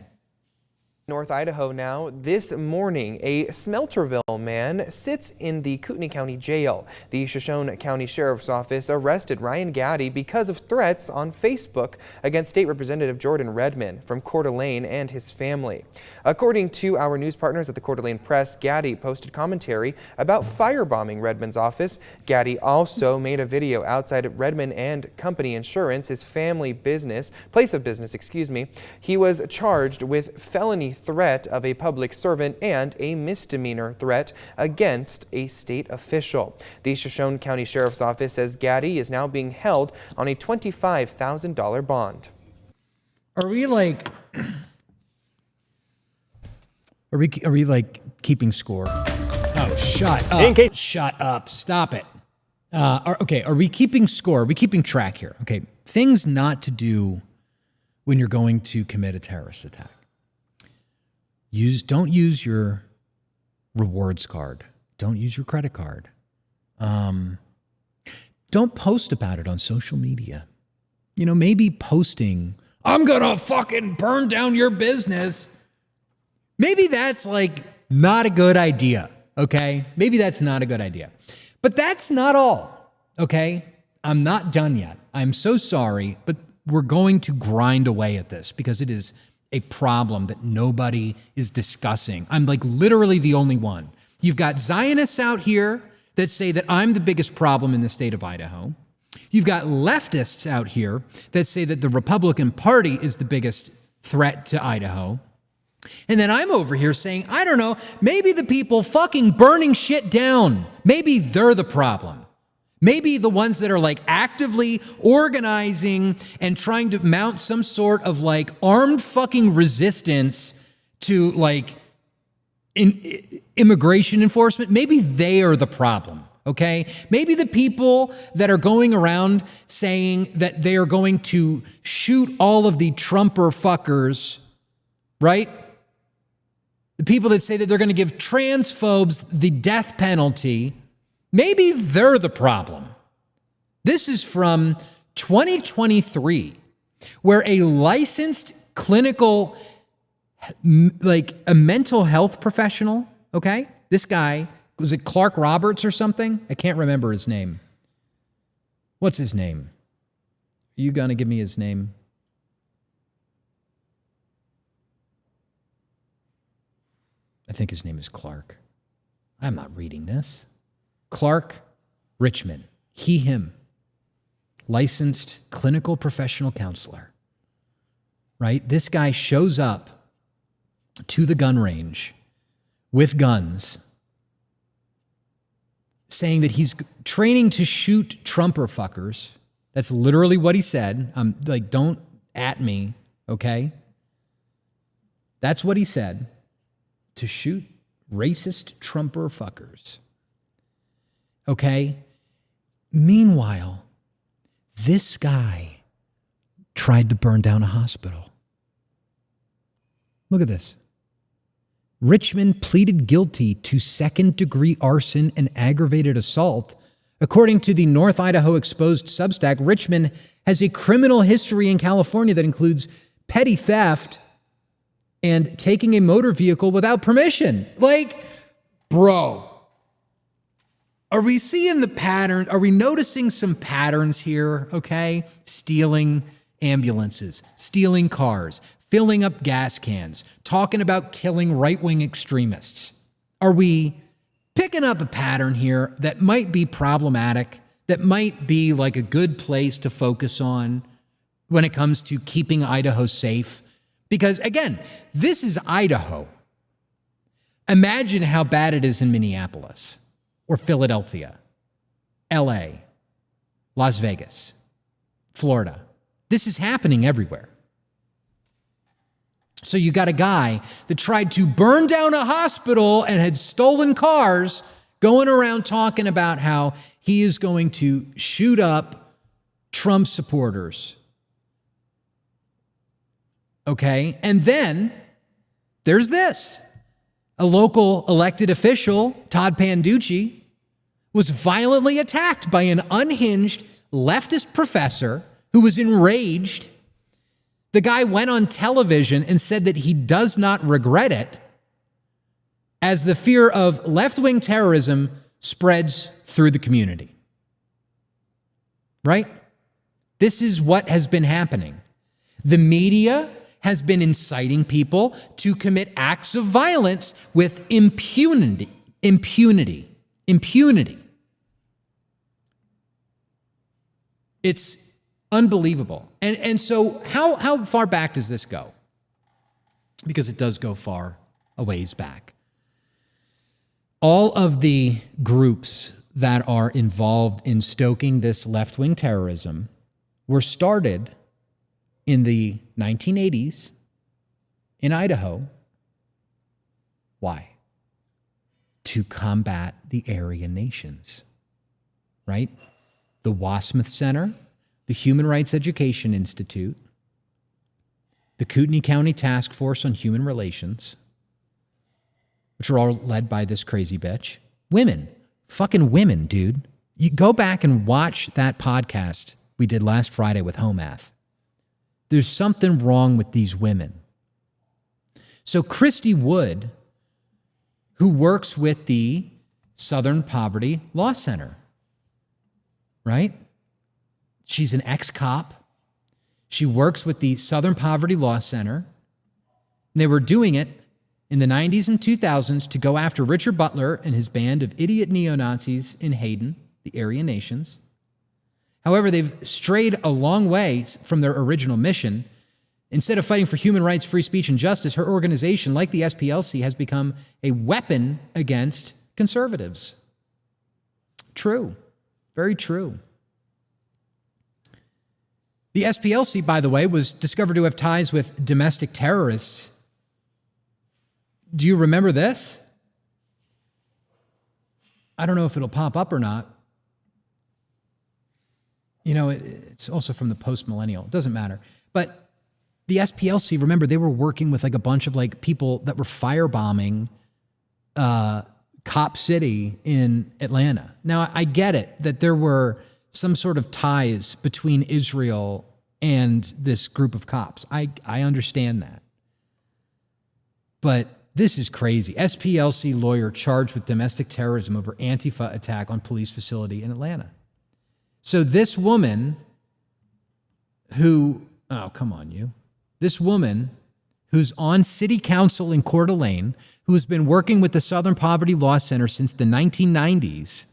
North Idaho now. This morning, a Smelterville man sits in the Kootenai County Jail. The Shoshone County Sheriff's Office arrested Ryan Gaddy because of threats on Facebook against State Representative Jordan Redmond from Coeur d'Alene and his family. According to our news partners at the Coeur d'Alene Press, Gaddy posted commentary about firebombing Redmond's office. Gaddy also made a video outside of Redmond and Company Insurance, his family business, place of business, excuse me. He was charged with felony threat of a public servant and a misdemeanor threat against a state official. The Shoshone County Sheriff's Office says Gaddy is now being held on a $25,000 bond. Are we like keeping score? Oh, shut up. Shut up. Stop it. Okay, are we keeping score? Are we keeping track here? Okay, things not to do when you're going to commit a terrorist attack. Don't use your rewards card. Don't use your credit card. Don't post about it on social media. You know, maybe posting, I'm gonna fucking burn down your business. Maybe that's like not a good idea, okay? Maybe that's not a good idea. But that's not all, okay? I'm not done yet. I'm so sorry, but we're going to grind away at this because it is a problem that nobody is discussing. I'm like literally the only one. You've got Zionists out here that say that I'm the biggest problem in the state of Idaho. You've got leftists out here that say that the Republican Party is the biggest threat to Idaho. And then I'm over here saying, I don't know, maybe the people fucking burning shit down, maybe they're the problem. Maybe the ones that are like actively organizing and trying to mount some sort of like armed fucking resistance to like immigration enforcement, maybe they are the problem, okay? Maybe the people that are going around saying that they are going to shoot all of the Trumper fuckers, right? The people that say that they're going to give transphobes the death penalty, maybe they're the problem. This is from 2023, where a licensed clinical, like a mental health professional, okay? This guy, was it Clark Roberts or something? I can't remember his name. What's his name? Are you going to give me his name? I think his name is Clark. I'm not reading this. Clark Richmond, him, licensed clinical professional counselor, right? This guy shows up to the gun range with guns, saying that he's training to shoot Trumper fuckers. That's literally what he said. I'm like, don't at me, okay? That's what he said, to shoot racist Trumper fuckers. Okay? Meanwhile, this guy tried to burn down a hospital. Look at this. Richmond pleaded guilty to second-degree arson and aggravated assault. According to the North Idaho Exposed Substack, Richmond has a criminal history in California that includes petty theft and taking a motor vehicle without permission. Like, bro, are we seeing the pattern? Are we noticing some patterns here, okay? Stealing ambulances, stealing cars, filling up gas cans, talking about killing right-wing extremists. Are we picking up a pattern here that might be problematic, that might be like a good place to focus on when it comes to keeping Idaho safe? Because again, this is Idaho. Imagine how bad it is in Minneapolis or Philadelphia, LA, Las Vegas, Florida. This is happening everywhere. So you got a guy that tried to burn down a hospital and had stolen cars going around talking about how he is going to shoot up Trump supporters. Okay, and then there's this. A local elected official, Todd Panducci, was violently attacked by an unhinged leftist professor who was enraged. The guy went on television and said that he does not regret it as the fear of left-wing terrorism spreads through the community. Right? This is what has been happening. The media has been inciting people to commit acts of violence with impunity. It's unbelievable. And so how far back does this go? Because it does go far a ways back. All of the groups that are involved in stoking this left-wing terrorism were started in the 1980s in Idaho. Why? To combat the Aryan nations, right? The Wasmuth Center, the Human Rights Education Institute, the Kootenai County Task Force on Human Relations, which are all led by this crazy bitch. Women, fucking women, dude. You go back and watch that podcast we did last Friday with Homath. There's something wrong with these women. So Christy Wood, who works with the Southern Poverty Law Center, right? She's an ex-cop. She works with the Southern Poverty Law Center. They were doing it in the 90s and 2000s to go after Richard Butler and his band of idiot neo-Nazis in Hayden, the Aryan nations. However, they've strayed a long way from their original mission. Instead of fighting for human rights, free speech, and justice, her organization, like the SPLC, has become a weapon against conservatives. True. Very true. The SPLC, by the way, was discovered to have ties with domestic terrorists. Do you remember this? I don't know if it'll pop up or not. You know, it's also from the post-millennial. It doesn't matter. But the SPLC, remember, they were working with like a bunch of like people that were firebombing Cop City in Atlanta. Now, I get it that there were some sort of ties between Israel and this group of cops. I understand that. But this is crazy. SPLC lawyer charged with domestic terrorism over Antifa attack on police facility in Atlanta. So this woman who, oh, come on, you. This woman who's on city council in Coeur d'Alene, who has been working with the Southern Poverty Law Center since the 1990s,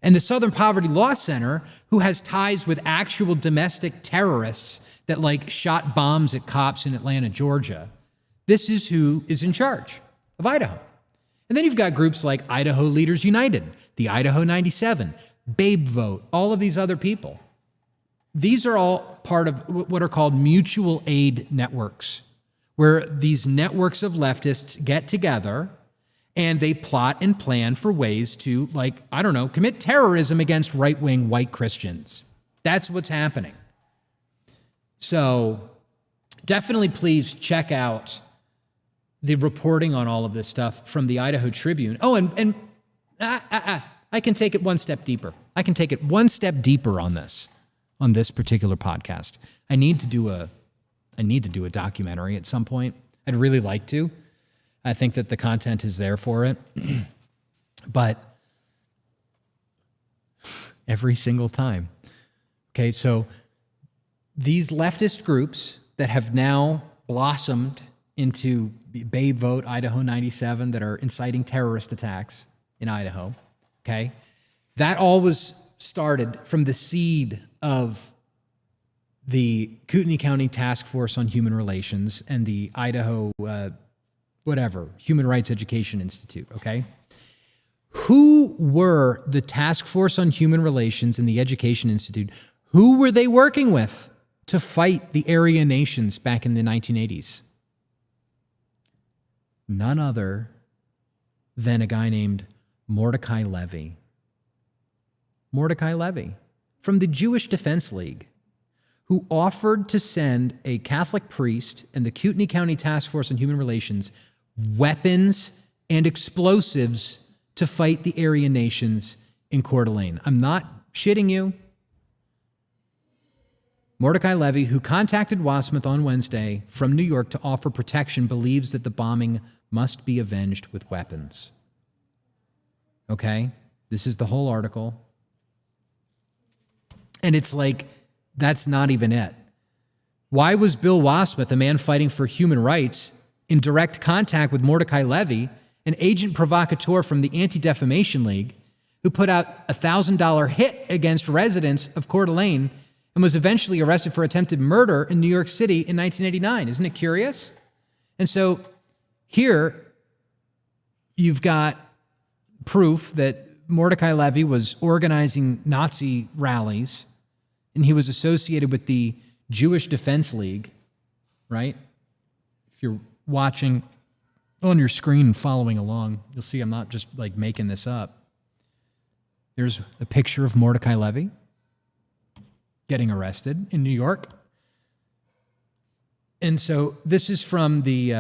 and the Southern Poverty Law Center, who has ties with actual domestic terrorists that like shot bombs at cops in Atlanta, Georgia. This is who is in charge of Idaho. And then you've got groups like Idaho Leaders United, the Idaho 97, Babe Vote, all of these other people. These are all part of what are called mutual aid networks, where these networks of leftists get together and they plot and plan for ways to, like, I don't know, commit terrorism against right-wing white Christians. That's what's happening. So definitely please check out the reporting on all of this stuff from the Idaho Tribune. Oh, and I can take it one step deeper. I can take it one step deeper on this particular podcast. I need to do a documentary at some point. I'd really like to. I think that the content is there for it. But every single time. Okay, so these leftist groups that have now blossomed into Babe Vote, Idaho 97, that are inciting terrorist attacks in Idaho, okay? That all was started from the seed of the Kootenai County Task Force on Human Relations and the Idaho, Human Rights Education Institute, okay? Who were the Task Force on Human Relations and the Education Institute? Who were they working with to fight the Aryan nations back in the 1980s? none other than a guy named Mordecai Levy. Mordecai Levy from the Jewish Defense League, who offered to send a Catholic priest and the Kootenai County Task Force on Human Relations weapons and explosives to fight the Aryan nations in Coeur d'Alene. I'm not shitting you. Mordecai Levy, who contacted Wasmuth on Wednesday from New York to offer protection, believes that the bombing must be avenged with weapons. Okay? This is the whole article. And it's like, that's not even it. Why was Bill Wasmuth, a man fighting for human rights, in direct contact with Mordecai Levy, an agent provocateur from the Anti-Defamation League, who put out a $1,000 hit against residents of Coeur d'Alene and was eventually arrested for attempted murder in New York City in 1989? Isn't it curious? And so here you've got proof that Mordecai Levy was organizing Nazi rallies, and he was associated with the Jewish Defense League, right? If you're watching on your screen and following along, you'll see I'm not just like making this up. There's a picture of Mordecai Levy getting arrested in New York. And so this is from the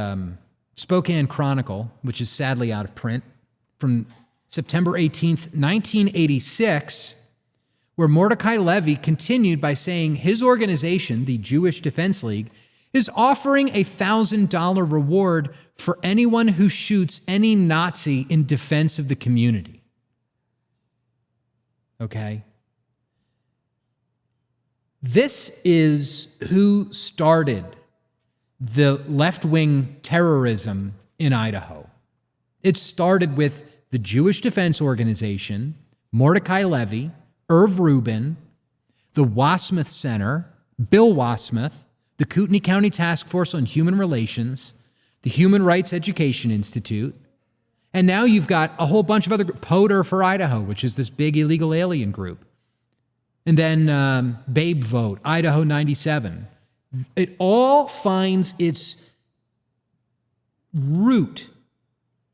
Spokane Chronicle, which is sadly out of print, from September 18th, 1986, where Mordecai Levy continued by saying his organization, the Jewish Defense League, is offering a $1,000 reward for anyone who shoots any Nazi in defense of the community. Okay? This is who started the left-wing terrorism in Idaho. It started with the Jewish Defense Organization, Mordecai Levy, Irv Rubin, the Wasmuth Center, Bill Wasmuth, the Kootenai County Task Force on Human Relations, the Human Rights Education Institute, and now you've got a whole bunch of other POTR for Idaho, which is this big illegal alien group. And then Babe Vote, Idaho 97. It all finds its root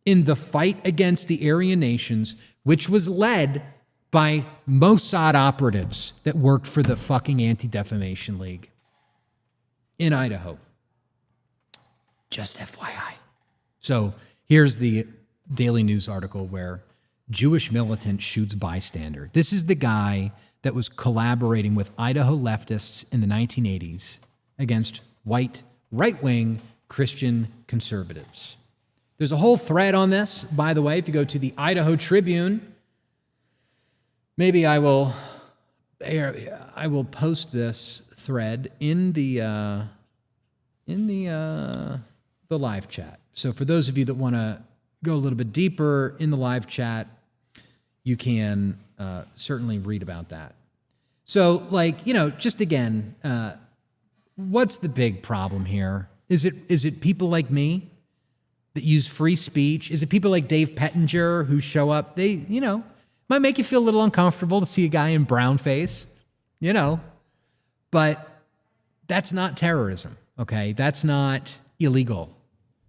in the fight against the Aryan nations, which was led by Mossad operatives that worked for the fucking Anti-Defamation League in Idaho. Just FYI. So here's the Daily News article where Jewish militant shoots bystander. This is the guy that was collaborating with Idaho leftists in the 1980s against white, right-wing Christian conservatives. There's a whole thread on this, by the way. If you go to the Idaho Tribune, maybe I will post this thread in the live chat. So for those of you that want to go a little bit deeper in the live chat, you can certainly read about that. So, just again, what's the big problem here? Is it people like me that use free speech? Is it people like Dave Pettinger who show up? They, might make you feel a little uncomfortable to see a guy in brown face, but that's not terrorism, okay? That's not illegal.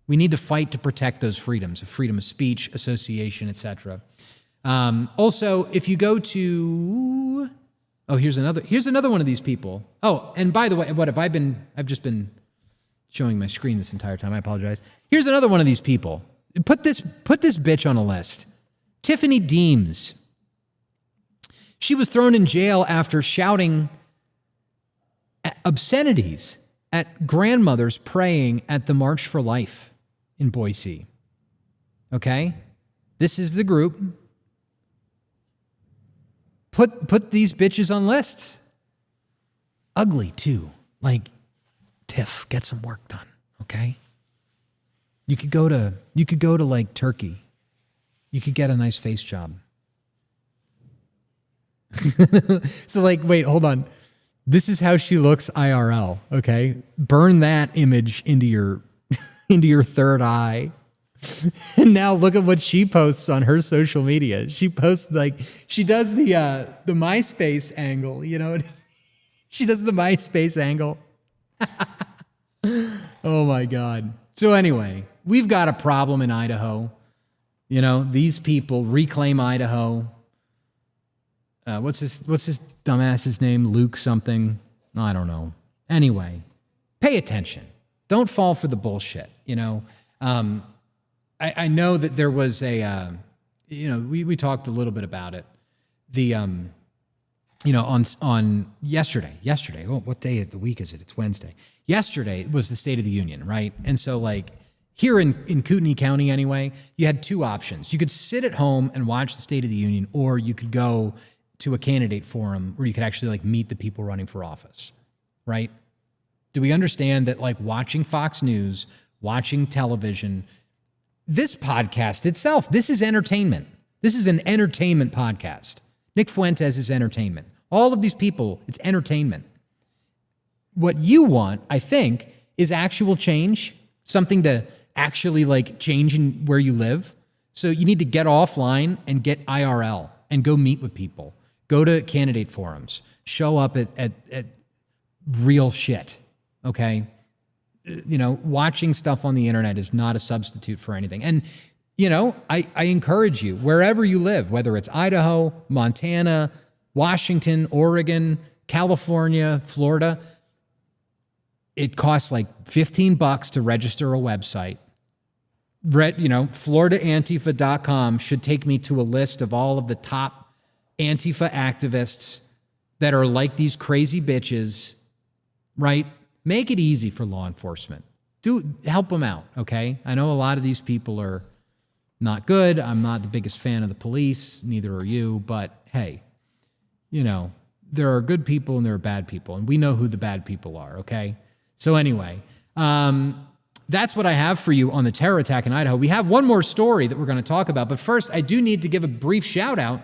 We need to fight to protect those freedoms, freedom of speech, association, etc. Also, if you go to, here's another one of these people. Oh, and by the way, I've just been showing my screen this entire time. I apologize. Here's another one of these people. Put this bitch on a list. Tiffany Deems. She was thrown in jail after shouting obscenities at grandmothers praying at the March for Life in Boise. Okay? This is the group. Put these bitches on lists. Ugly, too. Like, Tiff, get some work done, okay? You could go to like Turkey. You could get a nice face job. So wait, hold on. This is how she looks IRL, okay? Burn that image into your third eye. And now look at what she posts on her social media. She posts she does the MySpace angle, She does the MySpace angle. Oh my God. So anyway, we've got a problem in Idaho. You know, these people reclaim Idaho. What's his dumbass's name? Luke something. I don't know. Anyway, pay attention. Don't fall for the bullshit. You know, I know that there was a, we talked a little bit about it. The, on yesterday. Oh, what day of the week is it? It's Wednesday. Yesterday was the State of the Union, right? And so like here in Kootenai County anyway, you had two options. You could sit at home and watch the State of the Union, or you could go to a candidate forum where you could actually like meet the people running for office, right? Do we understand that like watching Fox News, watching television, this podcast itself, this is entertainment. This is an entertainment podcast. Nick Fuentes is entertainment. All of these people, it's entertainment. What you want, I think, is actual change, something to actually like change in where you live. So you need to get offline and get IRL and go meet with people. Go to candidate forums. Show up at real shit, okay? Watching stuff on the internet is not a substitute for anything. And, I encourage you, wherever you live, whether it's Idaho, Montana, Washington, Oregon, California, Florida, it costs like $15 to register a website. FloridaAntifa.com should take me to a list of all of the top Antifa activists that are like these crazy bitches, right? Make it easy for law enforcement. Help them out, okay? I know a lot of these people are not good. I'm not the biggest fan of the police, neither are you, but hey, there are good people and there are bad people, and we know who the bad people are, okay? So anyway, that's what I have for you on the terror attack in Idaho. We have one more story that we're going to talk about, but first I do need to give a brief shout out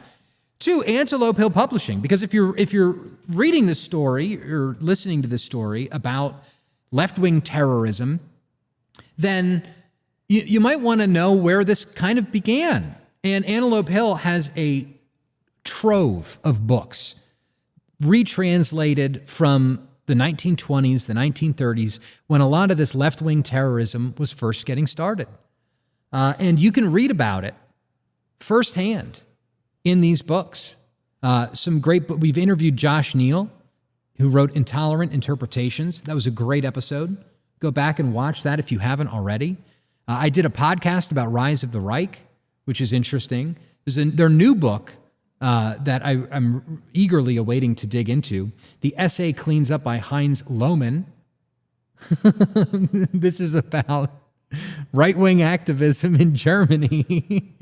to Antelope Hill Publishing, because if you're reading this story or listening to this story about left-wing terrorism, then you might want to know where this kind of began. And Antelope Hill has a trove of books retranslated from the 1920s, the 1930s, when a lot of this left-wing terrorism was first getting started. And you can read about it firsthand in these books. Some great, but we've interviewed Josh Neal, who wrote Intolerant Interpretations. That was a great episode. Go back and watch that if you haven't already. I did a podcast about Rise of the Reich, which is interesting. Their new book that I'm eagerly awaiting to dig into. The Essay Cleans Up by Heinz Lohmann. This is about right-wing activism in Germany.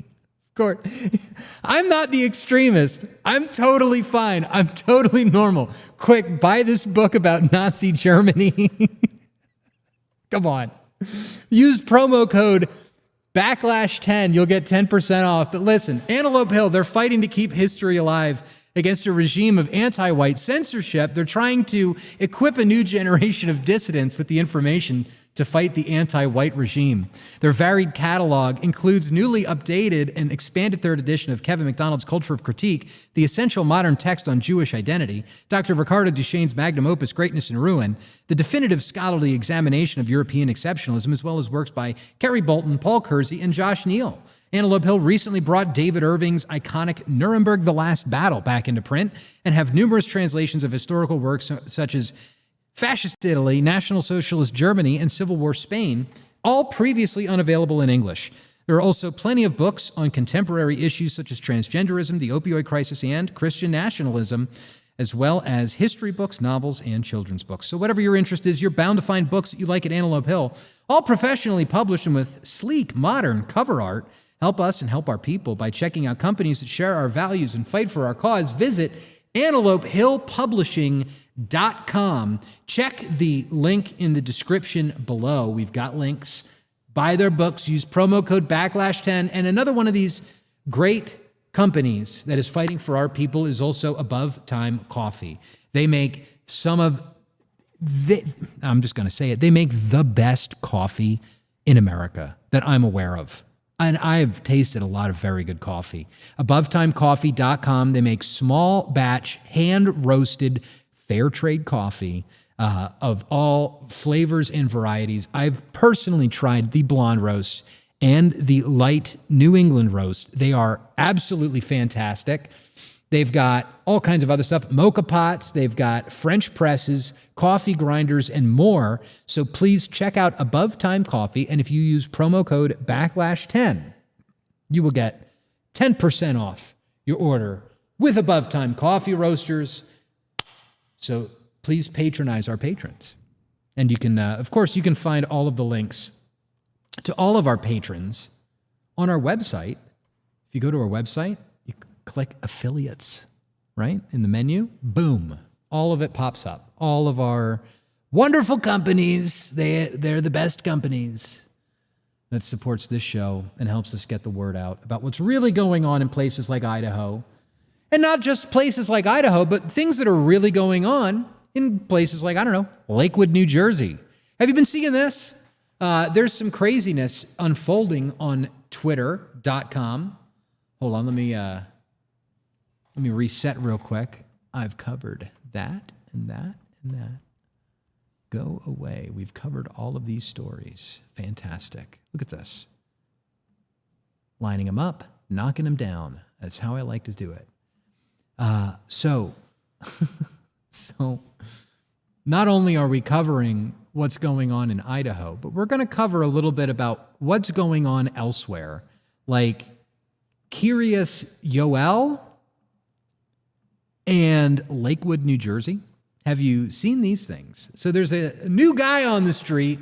Of course, I'm not the extremist. I'm totally fine. I'm totally normal. Quick, buy this book about Nazi Germany. Come on. Use promo code Backlash10. You'll get 10% off. But listen, Antelope Hill, they're fighting to keep history alive against a regime of anti-white censorship. They're trying to equip a new generation of dissidents with the information to fight the anti-white regime. Their varied catalog includes newly updated and expanded third edition of Kevin MacDonald's Culture of Critique, the essential modern text on Jewish identity, Dr. Ricardo Duchesne's magnum opus Greatness and Ruin, the definitive scholarly examination of European exceptionalism, as well as works by Kerry Bolton, Paul Kersey, and Josh Neal. Antelope Hill recently brought David Irving's iconic Nuremberg the Last Battle back into print and have numerous translations of historical works such as Fascist Italy, National Socialist Germany, and Civil War Spain, all previously unavailable in English. There are also plenty of books on contemporary issues such as transgenderism, the opioid crisis, and Christian nationalism, as well as history books, novels, and children's books. So whatever your interest is, you're bound to find books that you like at Antelope Hill, all professionally published and with sleek, modern cover art. Help us and help our people by checking out companies that share our values and fight for our cause. Visit AntelopeHillPublishing.com. Check the link in the description below. We've got links. Buy their books. Use promo code Backlash10. And another one of these great companies that is fighting for our people is also Above Time Coffee. They make I'm just going to say it, they make the best coffee in America that I'm aware of. And I've tasted a lot of very good coffee. AboveTimeCoffee.com. They make small batch, hand-roasted, fair trade coffee. of all flavors and varieties. I've personally tried the blonde roast and the light New England roast. They are absolutely fantastic. They've got all kinds of other stuff, mocha pots, they've got French presses, coffee grinders, and more. So please check out Above Time Coffee. And if you use promo code BACKLASH10, you will get 10% off your order with Above Time Coffee Roasters. So please patronize our patrons. And you can, of course, you can find all of the links to all of our patrons on our website. If you go to our website, you click affiliates, right? In the menu, boom, all of it pops up. All of our wonderful companies, they're the best companies that supports this show and helps us get the word out about what's really going on in places like Idaho. And not just places like Idaho, but things that are really going on in places like, I don't know, Lakewood, New Jersey. Have you been seeing this? There's some craziness unfolding on twitter.com. Hold on, let me reset real quick. I've covered that and that and that. Go away. We've covered all of these stories. Fantastic. Look at this. Lining them up, knocking them down. That's how I like to do it. So not only are we covering what's going on in Idaho, but we're going to cover a little bit about what's going on elsewhere, like Kiryas Joel and Lakewood, New Jersey. Have you seen these things? So there's a new guy on the street,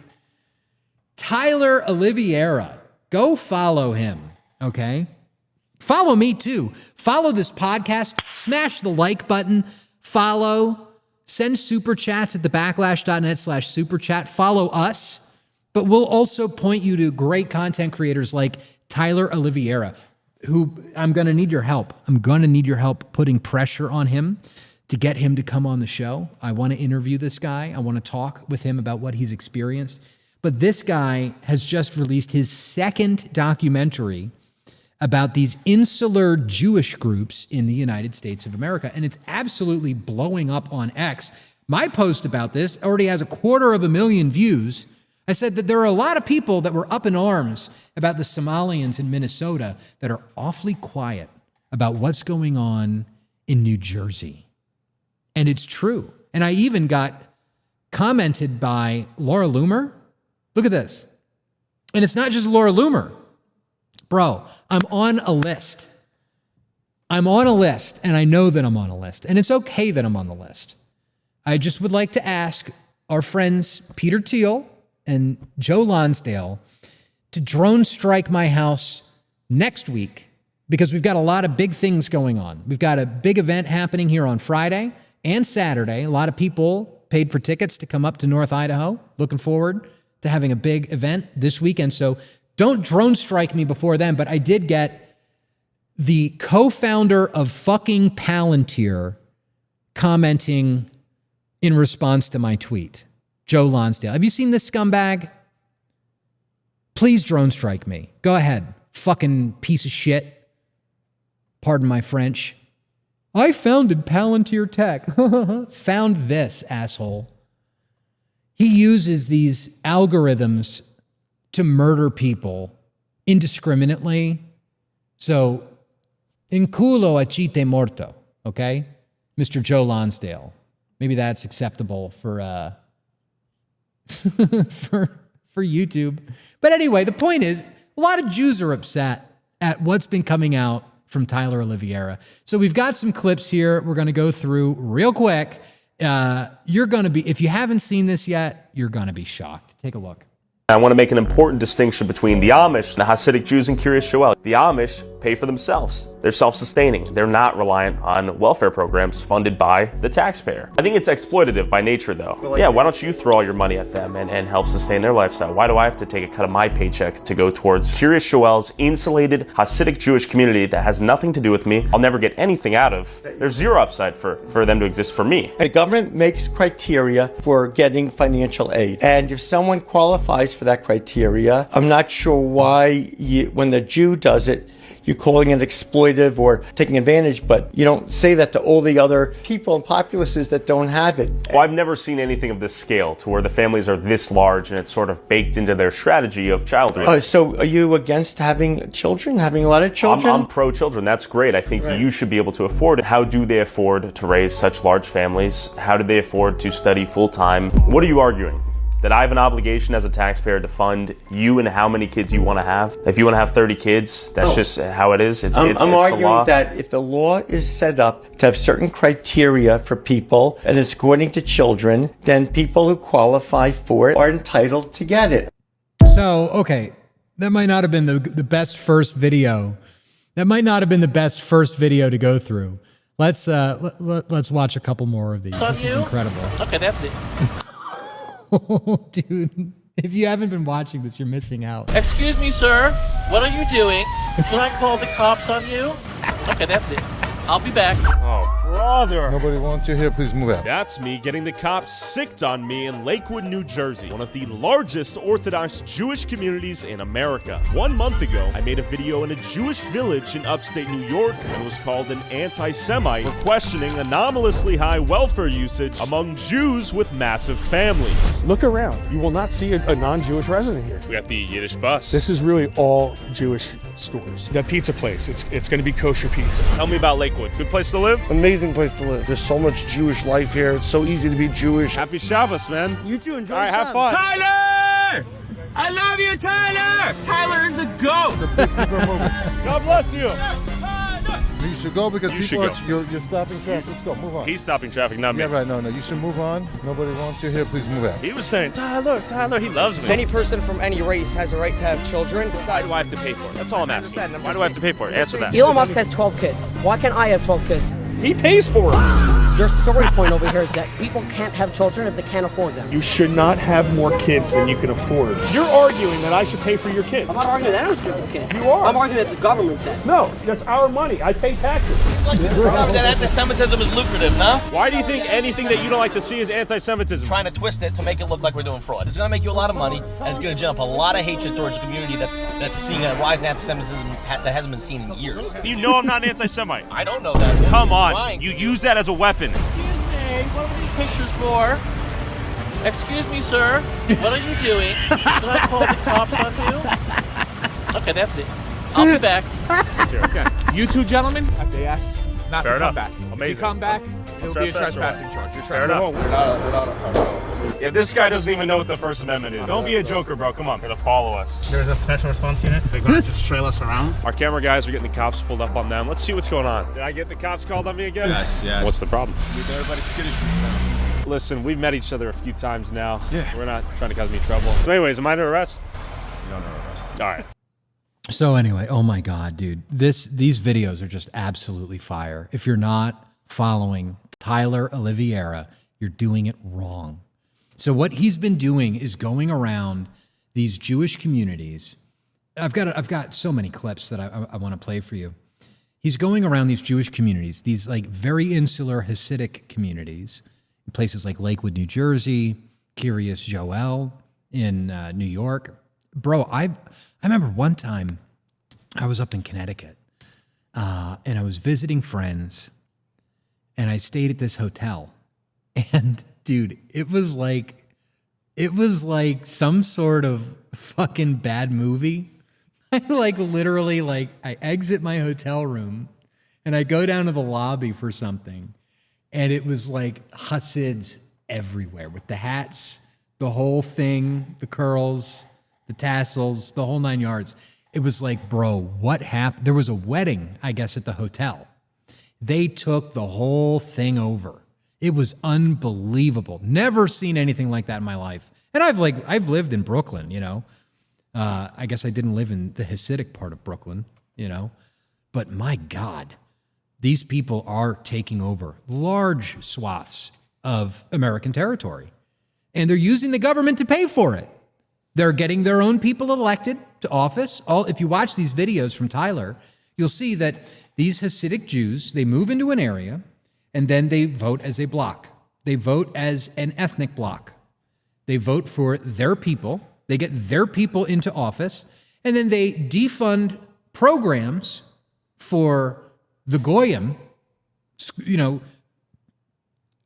Tyler Oliveira. Go follow him, okay? Follow me too. Follow this podcast. Smash the like button. Follow. Send super chats at thebacklash.net/superchat. Follow us. But we'll also point you to great content creators like Tyler Oliveira, who I'm going to need your help. I'm going to need your help putting pressure on him to get him to come on the show. I want to interview this guy. I want to talk with him about what he's experienced. But this guy has just released his second documentary about these insular Jewish groups in the United States of America. And it's absolutely blowing up on X. My post about this already has 250,000 views. I said that there are a lot of people that were up in arms about the Somalians in Minnesota that are awfully quiet about what's going on in New Jersey. And it's true. And I even got commented by Laura Loomer. Look at this. And it's not just Laura Loomer. Bro, I'm on a list. I'm on a list, and I know that I'm on a list. And it's okay that I'm on the list. I just would like to ask our friends Peter Thiel and Joe Lonsdale to drone strike my house next week because we've got a lot of big things going on. We've got a big event happening here on Friday and Saturday. A lot of people paid for tickets to come up to North Idaho. Looking forward to having a big event this weekend. So don't drone strike me before then, but I did get the co-founder of fucking Palantir commenting in response to my tweet, Joe Lonsdale. Have you seen this scumbag? Please drone strike me. Go ahead, fucking piece of shit. Pardon my French. I founded Palantir Tech. Found this, asshole. He uses these algorithms to murder people indiscriminately. So, in culo a chite morto, okay? Mr. Joe Lonsdale. Maybe that's acceptable for for YouTube. But anyway, the point is, a lot of Jews are upset at what's been coming out from Tyler Oliveira. So we've got some clips here we're going to go through real quick. You're going to be, if you haven't seen this yet, you're going to be shocked. Take a look. I want to make an important distinction between the Amish and the Hasidic Jews in Kiryas Joel. The Amish pay for themselves. They're self-sustaining. They're not reliant on welfare programs funded by the taxpayer. I think it's exploitative by nature, though. Yeah, why don't you throw all your money at them and help sustain their lifestyle? Why do I have to take a cut of my paycheck to go towards Kiryas Joel's insulated Hasidic Jewish community that has nothing to do with me? I'll never get anything out of. There's zero upside for them to exist for me. The government makes criteria for getting financial aid. And if someone qualifies for that criteria, I'm not sure why when the Jew does it, you're calling it exploitive or taking advantage, but you don't say that to all the other people and populaces that don't have it. Well, I've never seen anything of this scale to where the families are this large and it's sort of baked into their strategy of child raising. So are you against having children, having a lot of children? I'm pro-children. That's great. I think you should be able to afford it. How do they afford to raise such large families? How do they afford to study full-time? What are you arguing? That I have an obligation as a taxpayer to fund you and how many kids you want to have? If you want to have 30 kids, that's just how it is. I'm arguing that if the law is set up to have certain criteria for people and it's according to children, then people who qualify for it are entitled to get it. So, okay, that might not have been the best first video. That might not have been the best first video to go through. Let's watch a couple more of these. This is incredible. Okay, that's it. Oh, dude, if you haven't been watching this, you're missing out. Excuse me, sir. What are you doing? Can I call the cops on you? Okay, that's it. I'll be back. Oh, brother. Nobody wants you here. Please move out. That's me getting the cops sicked on me in Lakewood, New Jersey, one of the largest Orthodox Jewish communities in America. 1 month ago, I made a video in a Jewish village in upstate New York and was called an anti-Semite for questioning anomalously high welfare usage among Jews with massive families. Look around. You will not see a non-Jewish resident here. We got the Yiddish bus. This is really all Jewish stores. The pizza place, it's going to be kosher pizza. Tell me about Lakewood. Good place to live? Amazing place to live. There's so much Jewish life here. It's so easy to be Jewish. Happy Shabbos, man. You too. Enjoy. All right, have fun. Tyler! I love you, Tyler! Tyler is the GOAT! God bless you. You should go because you're stopping traffic. Let's go. Move on. He's stopping traffic, not me. Yeah, right. No. You should move on. Nobody wants you here. Please move out. He was saying, Tyler, he loves me. Any person from any race has a right to have children. Why do I have to pay for it? That's all I'm asking. Why do I have to pay for it? Answer that. Elon Musk has 12 kids. Why can't I have 12 kids? He pays for it. Your story point over here is that people can't have children if they can't afford them. You should not have more kids than you can afford. You're arguing that I should pay for your kids. I'm not arguing that I should pay for kids. You are. I'm arguing that the government said. No, that's our money. I pay taxes. That anti-Semitism is lucrative, no? Why do you think anything that you don't like to see is anti-Semitism? Trying to twist it to make it look like we're doing fraud. It's going to make you a lot of money, and it's going to jump a lot of hatred towards the community that's seeing a rise in anti-Semitism that hasn't been seen in years. You know I'm not an anti-Semite. I don't know that. Come on. You use that as a weapon. What are these pictures for? Excuse me, sir. What are you doing? Can I call the cops on you? Okay, that's it. I'll be back. Okay. You two gentlemen, they asked not Fair to enough. come back. Amazing. If you come back, it'll be a trespassing charge. You're Fair enough. If this guy doesn't even know what the First Amendment is, don't be a joker, bro. Come on, gonna follow us. There's a special response unit. They're gonna just trail us around. Our camera guys are getting the cops pulled up on them. Let's see what's going on. Did I get the cops called on me again? Yes. What's the problem? Everybody's skittish. Listen, we've met each other a few times now. Yeah. We're not trying to cause me trouble. So anyways, am I under arrest? You're under arrest. All right. So anyway, oh my God, dude, these videos are just absolutely fire. If you're not following Tyler Oliveira, you're doing it wrong. So what he's been doing is going around these Jewish communities. I've got so many clips that I want to play for you. He's going around these Jewish communities, these like very insular Hasidic communities, in places like Lakewood, New Jersey, Kiryas Joel in New York. Bro, I remember one time I was up in Connecticut and I was visiting friends and I stayed at this hotel. And dude, it was like some sort of fucking bad movie. I literally I exit my hotel room and I go down to the lobby for something. And it was like Hasids everywhere with the hats, the whole thing, the curls, the tassels, the whole 9 yards. It was like, bro, what happened? There was a wedding, I guess, at the hotel. They took the whole thing over. It was unbelievable. Never seen anything like that in my life. And I've lived in Brooklyn, you know. I guess I didn't live in the Hasidic part of Brooklyn, you know. But my God, these people are taking over large swaths of American territory. And they're using the government to pay for it. They're getting their own people elected to office. If you watch these videos from Tyler, you'll see that these Hasidic Jews, they move into an area and then they vote as a bloc. They vote as an ethnic bloc. They vote for their people. They get their people into office and then they defund programs for the Goyim,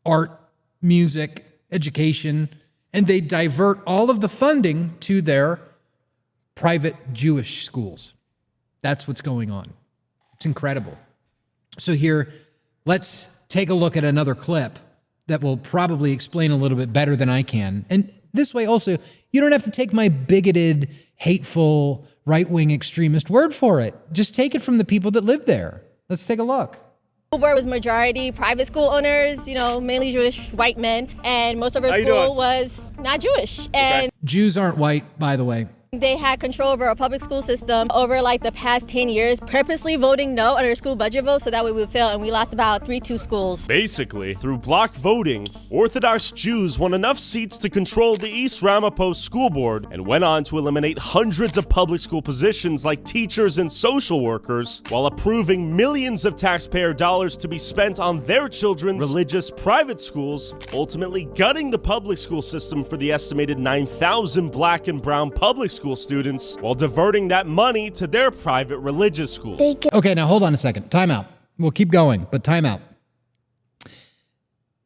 art, music, education, and they divert all of the funding to their private Jewish schools. That's what's going on. It's incredible. So here, let's take a look at another clip that will probably explain a little bit better than I can. And this way also, you don't have to take my bigoted, hateful, right-wing extremist word for it. Just take it from the people that live there. Let's take a look. School board was majority private school owners, mainly Jewish white men, and most of our school was not Jewish. And Jews aren't white, by the way. they had control over our public school system over like the past 10 years, purposely voting no on our school budget vote so that way we would fail, and we lost about 3-2 schools. Basically, through block voting, Orthodox Jews won enough seats to control the East Ramapo School Board and went on to eliminate hundreds of public school positions like teachers and social workers, while approving millions of taxpayer dollars to be spent on their children's religious private schools, ultimately gutting the public school system for the estimated 9,000 black and brown public school students, while diverting that money to their private religious schools. Okay, now hold on a second. Time out. We'll keep going, but time out.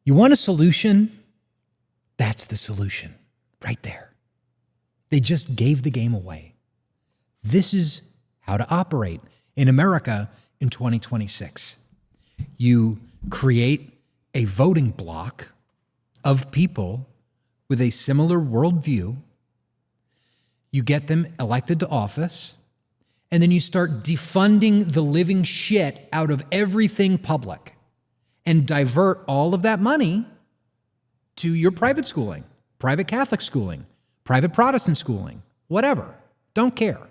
You want a solution? That's the solution right there. They just gave the game away. This is how to operate in America in 2026. You create a voting bloc of people with a similar worldview. You get them elected to office, and then you start defunding the living shit out of everything public and divert all of that money to your private schooling, private Catholic schooling, private Protestant schooling, whatever. Don't care.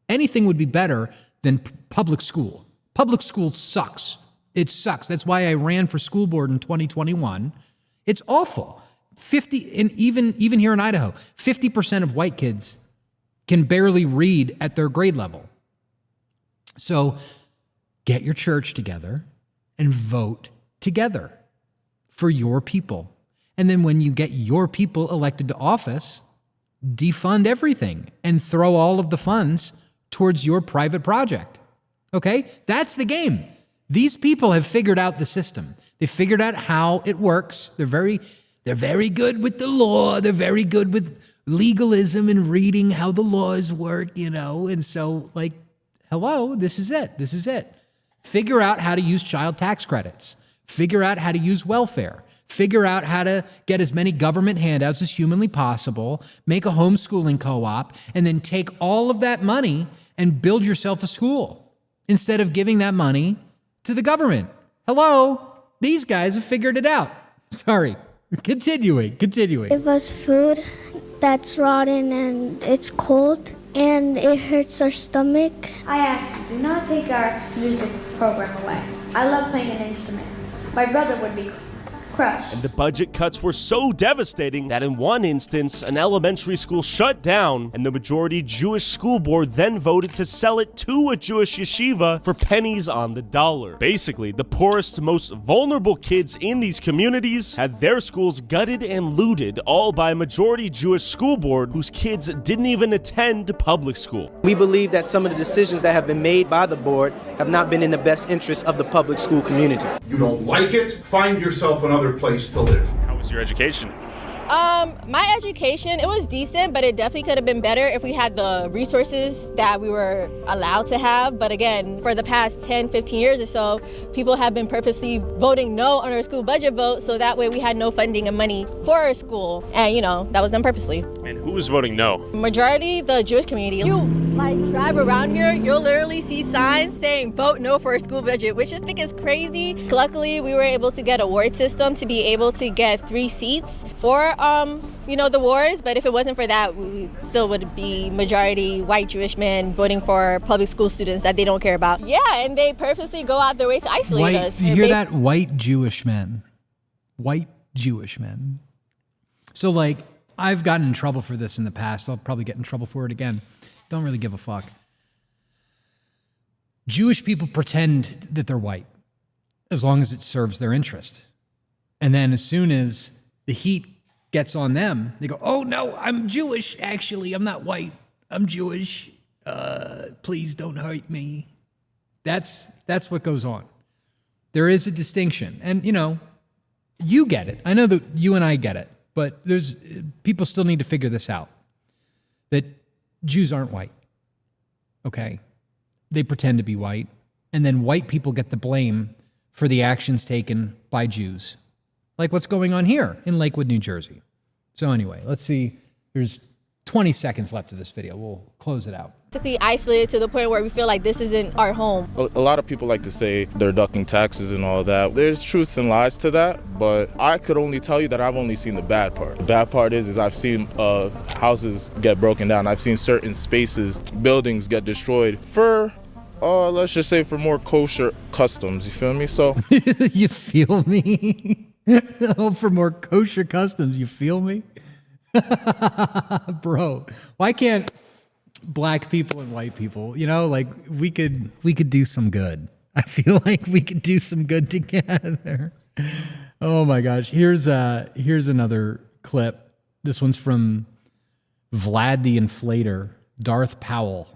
Anything would be better than public school. Public school sucks. It sucks. That's why I ran for school board in 2021. It's awful. 50, and even here in Idaho, 50% of white kids can barely read at their grade level. So get your church together and vote together for your people. And then when you get your people elected to office, defund everything and throw all of the funds towards your private project. Okay? That's the game. These people have figured out the system. They figured out how it works. They're very good with the law. They're very good with legalism and reading how the laws work, And so, hello, this is it. This is it. Figure out how to use child tax credits. Figure out how to use welfare. Figure out how to get as many government handouts as humanly possible. Make a homeschooling co-op, and then take all of that money and build yourself a school instead of giving that money to the government. Hello, these guys have figured it out. Sorry. Continuing. Give us food that's rotten and it's cold and it hurts our stomach. I ask you, do not take our music program away. I love playing an instrument. My brother would be crushed. And the budget cuts were so devastating that in one instance, an elementary school shut down, and the majority Jewish school board then voted to sell it to a Jewish yeshiva for pennies on the dollar. Basically, the poorest, most vulnerable kids in these communities had their schools gutted and looted, all by a majority Jewish school board whose kids didn't even attend public school. We believe that some of the decisions that have been made by the board have not been in the best interest of the public school community. You don't like it? Find yourself another place to live. How was your education? My education, it was decent, but it definitely could have been better if we had the resources that we were allowed to have. But again, for the past 10, 15 years or so, people have been purposely voting no on our school budget vote, so that way we had no funding and money for our school. And, that was done purposely. And who was voting no? Majority, the Jewish community. You, drive around here, you'll literally see signs saying vote no for a school budget, which I think is crazy. Luckily, we were able to get a ward system to be able to get 3 seats for the wars, but if it wasn't for that, we still would be majority white Jewish men voting for public school students that they don't care about. Yeah, and they purposely go out their way to isolate us. You hear that? White Jewish men. White Jewish men. So, I've gotten in trouble for this in the past. I'll probably get in trouble for it again. Don't really give a fuck. Jewish people pretend that they're white as long as it serves their interest. And then as soon as the heat gets on them, they go, oh no, I'm Jewish. Actually, I'm not white. I'm Jewish. Please don't hurt me. That's what goes on. There is a distinction. And, you get it. I know that you and I get it. But people still need to figure this out. That Jews aren't white. Okay? They pretend to be white. And then white people get the blame for the actions taken by Jews. Like what's going on here in Lakewood, New Jersey. So anyway, let's see. There's 20 seconds left of this video. We'll close it out. Basically isolated to the point where we feel like this isn't our home. A lot of people like to say they're ducking taxes and all that. There's truths and lies to that, but I could only tell you that I've only seen the bad part. The bad part is I've seen houses get broken down. I've seen certain spaces, buildings get destroyed for, let's just say, for more kosher customs. You feel me? So you feel me? Oh, for more kosher customs, you feel me? Bro, why can't black people and white people, we could do some good. I feel like we could do some good together. Oh my gosh. Here's another clip. This one's from Vlad the Inflator, Darth Powell.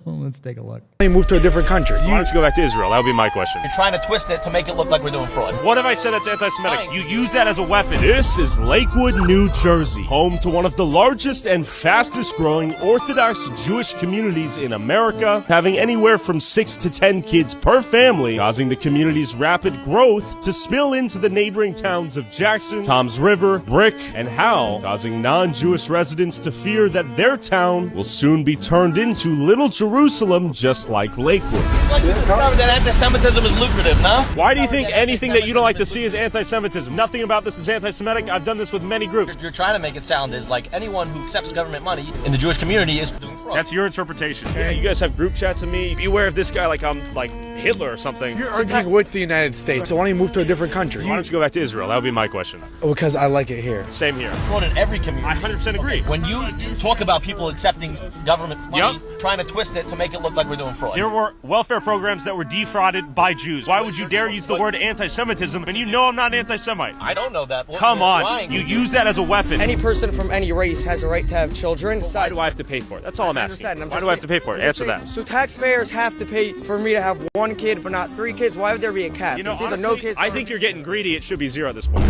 Let's take a look. They moved to a different country. Why don't you go back to Israel? That would be my question. You're trying to twist it to make it look like we're doing fraud. What if I said that's anti-Semitic? You use that as a weapon. This is Lakewood, New Jersey, home to one of the largest and fastest growing Orthodox Jewish communities in America, having anywhere from 6 to 10 kids per family, causing the community's rapid growth to spill into the neighboring towns of Jackson, Toms River, Brick, and Howell, causing non-Jewish residents to fear that their town will soon be turned into Little Jerusalem, just like Lakewood. Like you discovered that anti-Semitism is lucrative, no? Why do you think anything that you don't like to see is anti-Semitism? Nothing about this is anti-Semitic. I've done this with many groups. You're trying to make it sound as like anyone who accepts government money in the Jewish community is doing fraud. That's your interpretation. Yeah, you guys have group chats of me. Beware of this guy like I'm like Hitler or something. You're arguing with the United States, so why don't you move to a different country? Why don't you go back to Israel? That would be my question. Because I like it here. Same here. Fraud in every community. I 100% agree. When you talk about people accepting government money, trying to twist it to make it look like we're doing fraud. There were welfare programs that were defrauded by Jews. Why would you dare use the word anti-Semitism when you know I'm not anti-Semite? I don't know that. Come on, you use that as a weapon. Any person from any race has a right to have children. Why do I have to pay for it? That's all I'm asking. Why do I have to pay for it? Answer that. So taxpayers have to pay for me to have one kid but not 3 kids? Why would there be a cap? It's either honestly, no kids. I think you're getting greedy. It should be 0 at this point.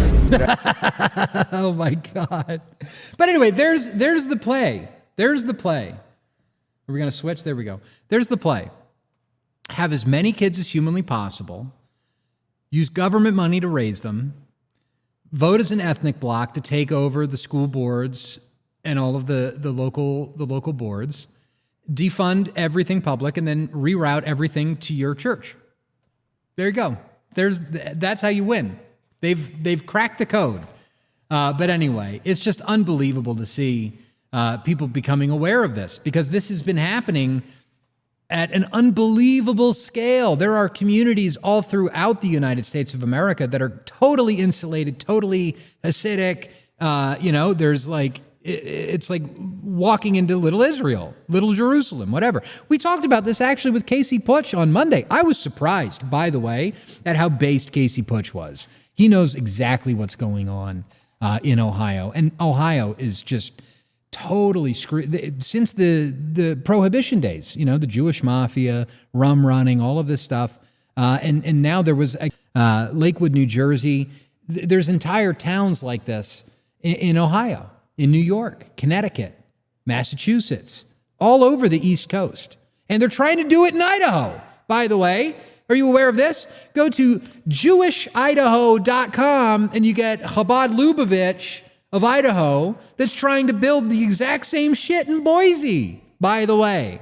Oh my God. But anyway, there's the play. There's the play. Are we going to switch? There we go. There's the play. Have as many kids as humanly possible. Use government money to raise them. Vote as an ethnic bloc to take over the school boards and all of the local boards. Defund everything public and then reroute everything to your church. There you go. That's how you win. They've cracked the code. But anyway, it's just unbelievable to see people becoming aware of this because this has been happening at an unbelievable scale. There are communities all throughout the United States of America that are totally insulated, totally Hasidic. There's like, it's like walking into Little Israel, Little Jerusalem, whatever. We talked about this actually with Casey Putsch on Monday. I was surprised, by the way, at how based Casey Putsch was. He knows exactly what's going on in Ohio. And Ohio is just totally screwed since the Prohibition days, the Jewish mafia, rum running, all of this stuff. And now there was Lakewood, New Jersey. There's entire towns like this in Ohio, in New York, Connecticut, Massachusetts, all over the East Coast. And they're trying to do it in Idaho, by the way. Are you aware of this? Go to jewishidaho.com and you get Chabad Lubavitch of Idaho that's trying to build the exact same shit in Boise, by the way.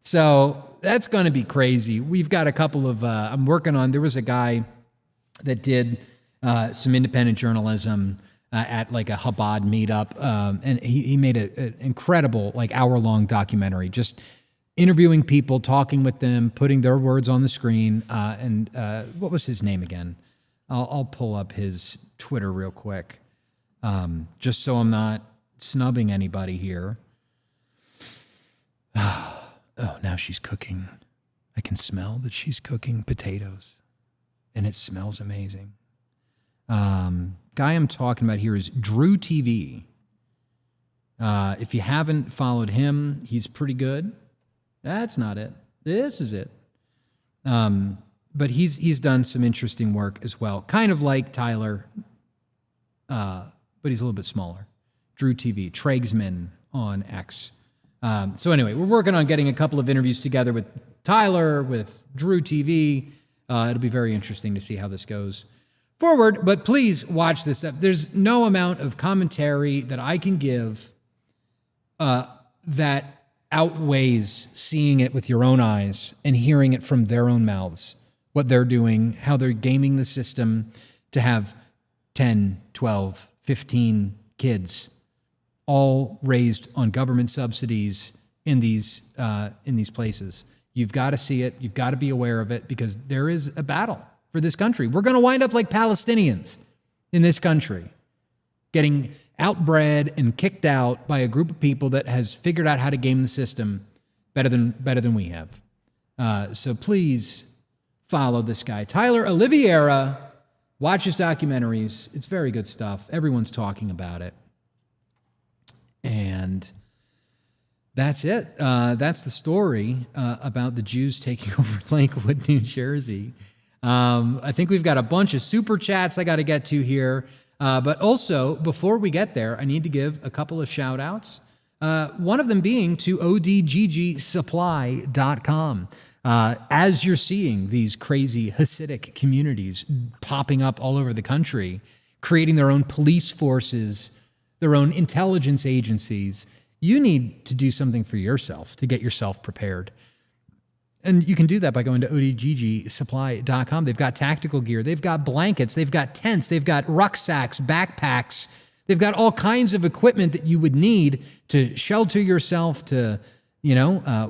So that's going to be crazy. We've got a couple of, I'm working on, there was a guy that did some independent journalism at like a Chabad meetup. And he made an incredible like hour-long documentary, just interviewing people, talking with them, putting their words on the screen. And what was his name again? I'll pull up his Twitter real quick, just so I'm not snubbing anybody here. Oh, now she's cooking. I can smell that she's cooking potatoes, and it smells amazing. Guy I'm talking about here is Drew TV. If you haven't followed him, he's pretty good. That's not it. This is it. But he's done some interesting work as well. Kind of like Tyler, but he's a little bit smaller. Drew TV, Tradesman on X. So anyway, we're working on getting a couple of interviews together with Tyler, with Drew TV. It'll be very interesting to see how this goes forward, but please watch this stuff. There's no amount of commentary that I can give that outweighs seeing it with your own eyes and hearing it from their own mouths, what they're doing, how they're gaming the system to have 10, 12, 15 kids all raised on government subsidies in these places. You've got to see it. You've got to be aware of it, because there is a battle for this country. We're going to wind up like Palestinians in this country, getting outbred and kicked out by a group of people that has figured out how to game the system better than we have. So please follow this guy, Tyler Oliveira. Watch his documentaries. It's very good stuff. Everyone's talking about it. And that's it. That's the story about the Jews taking over Lakewood, New Jersey. I think we've got a bunch of super chats I got to get to here. But also, before we get there, I need to give a couple of shout outs. One of them being to odggsupply.com. As you're seeing these crazy Hasidic communities popping up all over the country, creating their own police forces, their own intelligence agencies, you need to do something for yourself to get yourself prepared. And you can do that by going to odggsupply.com. They've got tactical gear. They've got blankets. They've got tents. They've got rucksacks, backpacks. They've got all kinds of equipment that you would need to shelter yourself, to,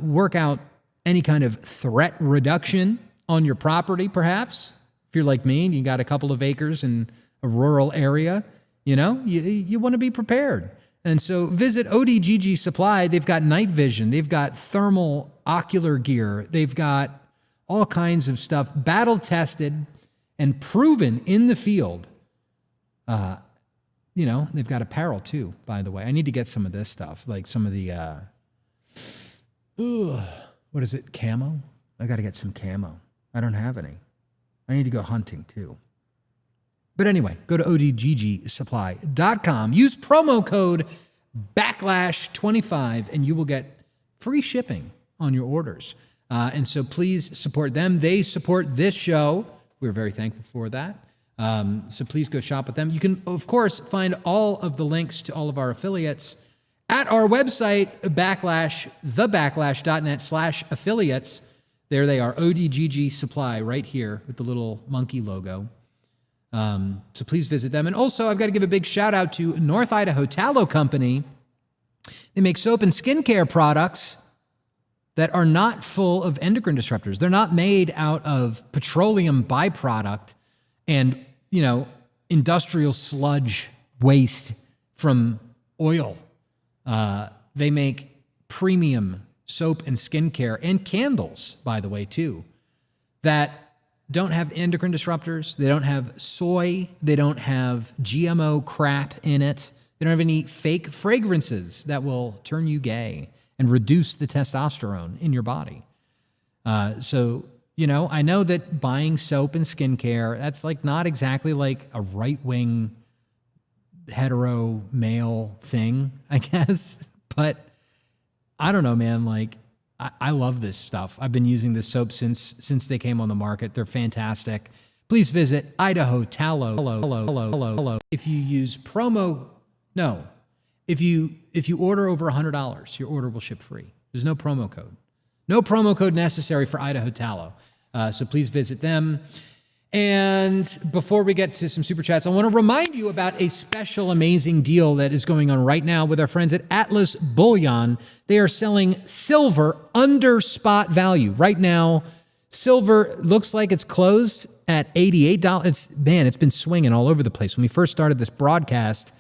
work out any kind of threat reduction on your property, perhaps. If you're like me and you got a couple of acres in a rural area, you want to be prepared. And so visit ODGG Supply. They've got night vision. They've got thermal ocular gear. They've got all kinds of stuff, battle tested and proven in the field. They've got apparel too, by the way. I need to get some of this stuff, like some of the, what is it, camo? I got to get some camo. I don't have any. I need to go hunting too. But anyway, go to odggsupply.com. Use promo code Backlash25 and you will get free shipping on your orders. And so please support them. They support this show. We're very thankful for that. So please go shop with them. You can, of course, find all of the links to all of our affiliates at our website, thebacklash.net/affiliates. There they are, ODGG Supply, right here with the little monkey logo. So please visit them. And also, I've got to give a big shout out to North Idaho Tallow Company. They make soap and skincare products that are not full of endocrine disruptors. They're not made out of petroleum byproduct and, industrial sludge waste from oil. They make premium soap and skincare and candles, by the way, too, that don't have endocrine disruptors. They don't have soy. They don't have GMO crap in it. They don't have any fake fragrances that will turn you gay and reduce the testosterone in your body. So, I know that buying soap and skincare, that's like not exactly like a right-wing hetero male thing, I guess. But I don't know, man, like, I love this stuff. I've been using this soap since they came on the market. They're fantastic. Please visit Idaho Tallow. If you use if you order over $100, your order will ship free. There's no promo code. No promo code necessary for Idaho Tallow. So please visit them. And before we get to some super chats, I want to remind you about a special, amazing deal that is going on right now with our friends at Atlas Bullion. They are selling silver under spot value. Right now, silver looks like it's closed at $88. It's been swinging all over the place. When we first started this broadcast,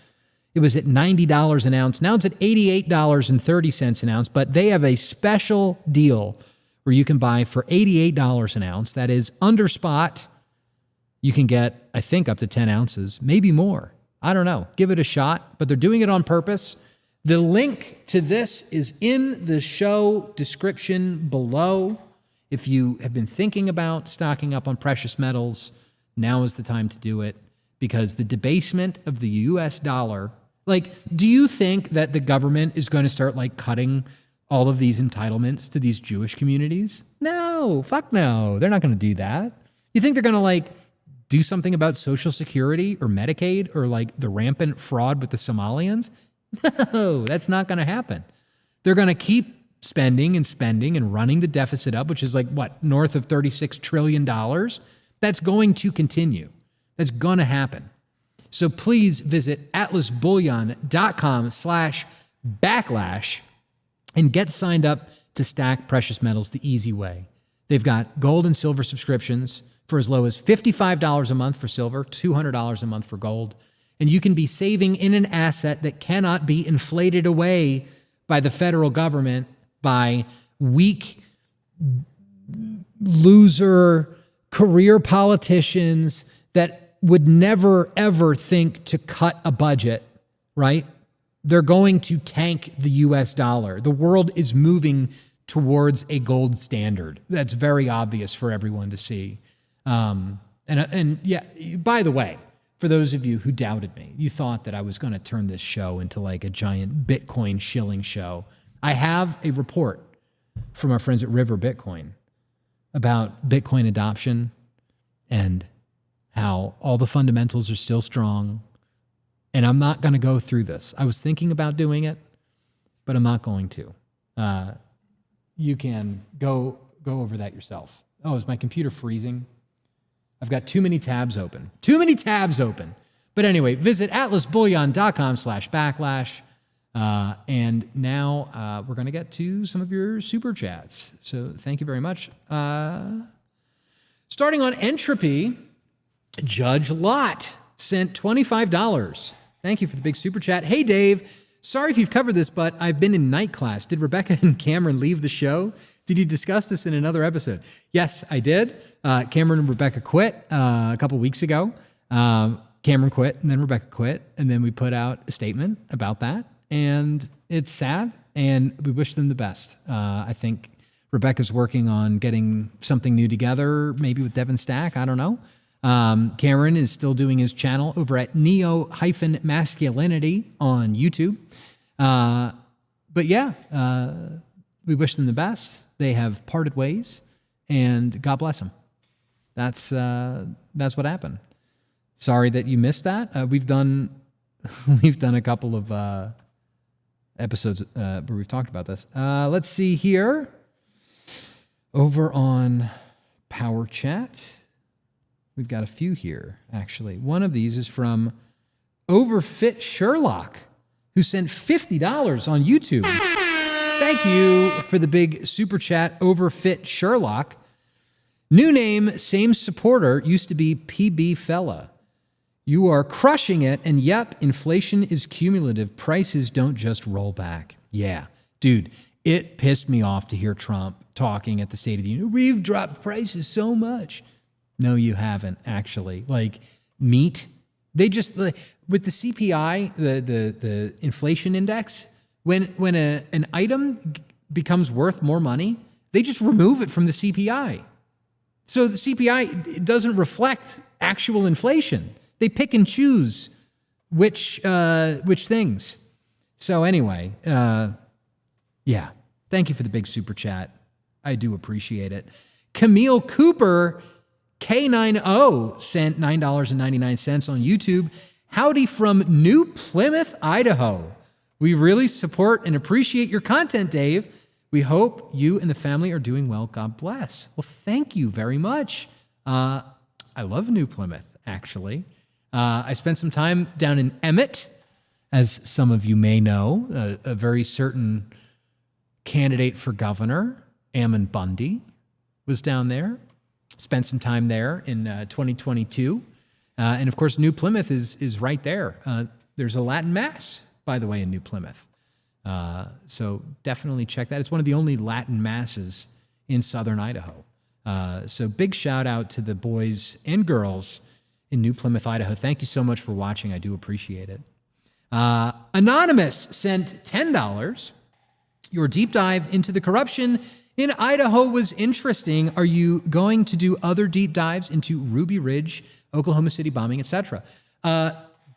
it was at $90 an ounce. Now it's at $88.30 an ounce, but they have a special deal where you can buy for $88 an ounce. That is under spot. You can get, I think, up to 10 ounces, maybe more. I don't know. Give it a shot, but they're doing it on purpose. The link to this is in the show description below. If you have been thinking about stocking up on precious metals, now is the time to do it, because the debasement of the US dollar, like, do you think that the government is going to start like cutting all of these entitlements to these Jewish communities? No, fuck no. They're not going to do that. You think they're going to like do something about Social Security or Medicaid or like the rampant fraud with the Somalians? No, that's not going to happen. They're going to keep spending and running the deficit up, which is like what, north of $36 trillion. That's going to continue. That's going to happen. So please visit atlasbullion.com/backlash and get signed up to stack precious metals the easy way. They've got gold and silver subscriptions for as low as $55 a month for silver, $200 a month for gold. And you can be saving in an asset that cannot be inflated away by the federal government, by weak, loser, career politicians that would never, ever think to cut a budget, right? They're going to tank the US dollar. The world is moving towards a gold standard. That's very obvious for everyone to see. And yeah, by the way, for those of you who doubted me, you thought that I was going to turn this show into like a giant Bitcoin shilling show. I have a report from our friends at River Bitcoin about Bitcoin adoption and how all the fundamentals are still strong. And I'm not going to go through this. I was thinking about doing it, but I'm not going to. You can go over that yourself. Oh, is my computer freezing? I've got too many tabs open. But anyway, visit atlasbullion.com/backlash. And now we're going to get to some of your super chats. So thank you very much. Starting on Entropy, Judge Lot sent $25. Thank you for the big super chat. Hey, Dave. Sorry if you've covered this, but I've been in night class. Did Rebecca and Cameron leave the show? Did you discuss this in another episode? Yes, I did. Cameron and Rebecca quit a couple weeks ago. Cameron quit, and then Rebecca quit, and then we put out a statement about that. And it's sad, and we wish them the best. I think Rebecca's working on getting something new together, maybe with Devin Stack. I don't know. Cameron is still doing his channel over at Neo-Masculinity on YouTube. But yeah, we wish them the best. They have parted ways, and God bless them. That's what happened. Sorry that you missed that. We've done a couple of episodes where we've talked about this. Let's see here. Over on Power Chat, we've got a few here, actually. One of these is from Overfit Sherlock, who sent $50 on YouTube. Thank you for the big super chat, Overfit Sherlock. New name, same supporter, used to be PB Fella. You are crushing it, and yep, inflation is cumulative. Prices don't just roll back. Yeah, dude, it pissed me off to hear Trump talking at the State of the Union. We've dropped prices so much. No, you haven't, actually. Like, meat, they just, with the CPI, the inflation index, when an item becomes worth more money, they just remove it from the CPI. So the CPI doesn't reflect actual inflation. They pick and choose which things. So anyway, yeah. Thank you for the big super chat. I do appreciate it. Camille Cooper, K90, sent $9.99 on YouTube. Howdy from New Plymouth, Idaho. We really support and appreciate your content, Dave. We hope you and the family are doing well. God bless. Well, thank you very much. I love New Plymouth, actually. I spent some time down in Emmett, as some of you may know, a very certain candidate for governor, Ammon Bundy, was down there. Spent some time there in 2022. And of course, New Plymouth is right there. There's a Latin Mass, by the way, in New Plymouth. So definitely check that. It's one of the only Latin Masses in southern Idaho. So big shout out to the boys and girls in New Plymouth, Idaho. Thank you so much for watching. I do appreciate it. Anonymous sent $10. Your deep dive into the corruption in Idaho was interesting. Are you going to do other deep dives into Ruby Ridge, Oklahoma City bombing, etc.?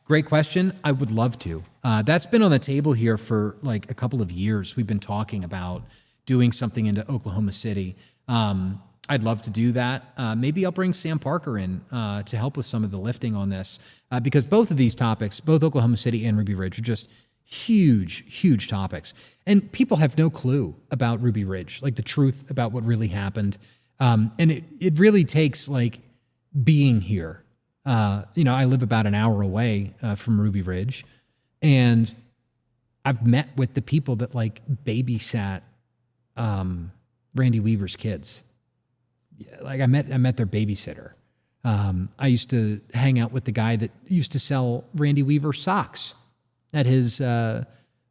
Great question. I would love to. That's been on the table here for like a couple of years. We've been talking about doing something into Oklahoma City. I'd love to do that. Maybe I'll bring Sam Parker in to help with some of the lifting on this, because both of these topics, both Oklahoma City and Ruby Ridge, are just huge, huge topics. And people have no clue about Ruby Ridge, like the truth about what really happened. And it really takes like being here. I live about an hour away from Ruby Ridge, and I've met with the people that like babysat Randy Weaver's kids. Like I met their babysitter. I used to hang out with the guy that used to sell Randy Weaver socks at his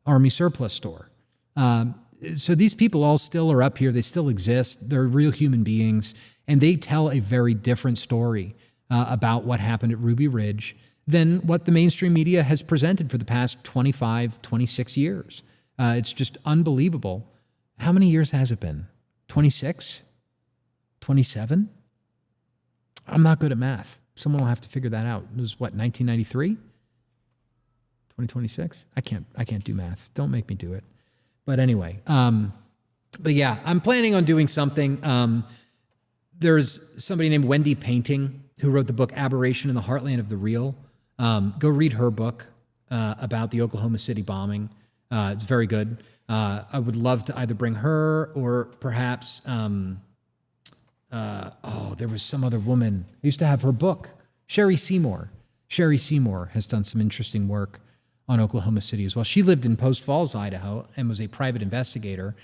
Army surplus store. So these people all still are up here. They still exist. They're real human beings, and they tell a very different story about what happened at Ruby Ridge than what the mainstream media has presented for the past 25, 26 years. It's just unbelievable. How many years has it been? 26? 27? I'm not good at math. Someone will have to figure that out. It was what, 1993? 2026? I can't do math. Don't make me do it. But anyway, but yeah, I'm planning on doing something. There's somebody named Wendy Painting who wrote the book Aberration in the Heartland of the Real. Go read her book about the Oklahoma City bombing. It's very good. I would love to either bring her or perhaps, there was some other woman. I used to have her book, Sherry Seymour. Sherry Seymour has done some interesting work on Oklahoma City as well. She lived in Post Falls, Idaho, and was a private investigator.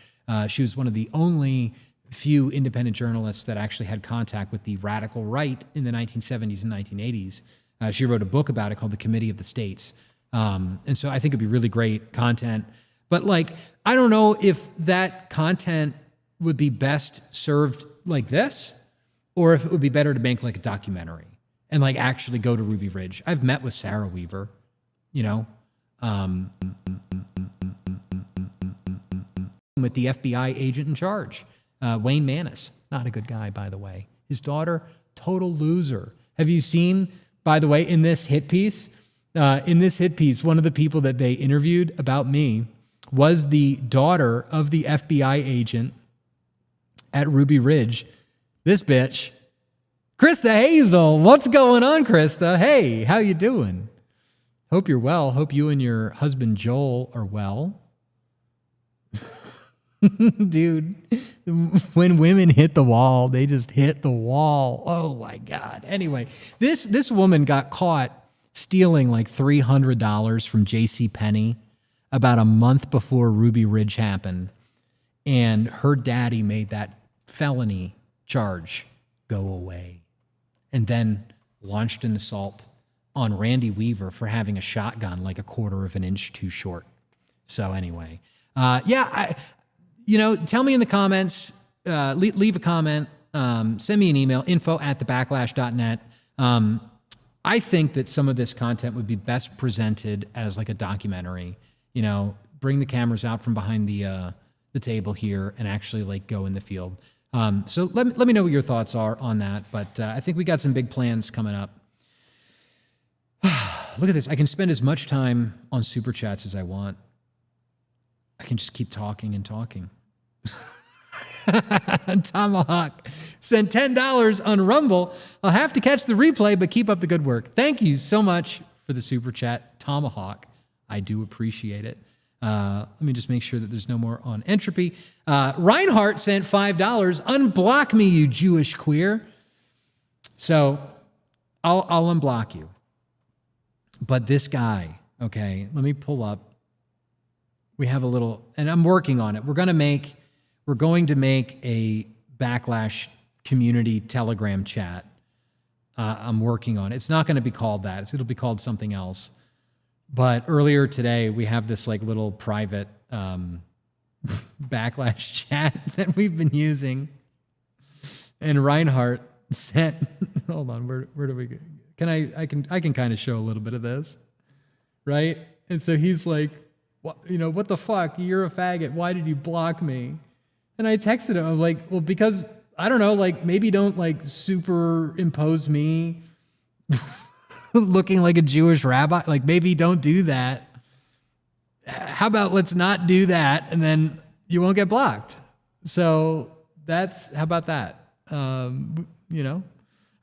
She was one of the only few independent journalists that actually had contact with the radical right in the 1970s and 1980s. She wrote a book about it called The Committee of the States. And so I think it'd be really great content. But like, I don't know if that content would be best served like this, or if it would be better to make like a documentary and like actually go to Ruby Ridge. I've met with Sarah Weaver, with the FBI agent in charge, Wayne Maness. Not a good guy, by the way. His daughter, total loser. Have you seen, by the way, in this hit piece, one of the people that they interviewed about me was the daughter of the FBI agent at Ruby Ridge. This bitch, Krista Hazel. What's going on, Krista? Hey, how you doing? Hope you're well. Hope you and your husband Joel are well. Dude, when women hit the wall, they just hit the wall. Oh my God. Anyway, this woman got caught stealing like $300 from JCPenney about a month before Ruby Ridge happened. And her daddy made that felony charge go away, and then launched an assault on Randy Weaver for having a shotgun like a quarter of an inch too short. So anyway, tell me in the comments, leave a comment, send me an email, info@thebacklash.net. I think that some of this content would be best presented as like a documentary, bring the cameras out from behind the table here and actually like go in the field. So let me know what your thoughts are on that. But I think we got some big plans coming up. Look at this. I can spend as much time on Super Chats as I want. I can just keep talking and talking. Tomahawk sent $10 on Rumble. I'll have to catch the replay, but keep up the good work. Thank you so much for the Super Chat, Tomahawk. I do appreciate it. Let me just make sure that there's no more on Entropy. Reinhardt sent $5. Unblock me, you Jewish queer. So I'll unblock you. But this guy, okay, let me pull up. We have a little, and I'm working on it. We're going to make a Backlash community Telegram chat. I'm working on it. It's not going to be called that. It'll be called something else. But earlier today, we have this like little private Backlash chat that we've been using. And Reinhardt sent, hold on, where do we go? I can kind of show a little bit of this, right? And so he's like, what the fuck? You're a faggot. Why did you block me? And I texted him. I'm like, well, because I don't know, like maybe don't like superimpose me looking like a Jewish rabbi. Like maybe don't do that. How about let's not do that and then you won't get blocked. So how about that? I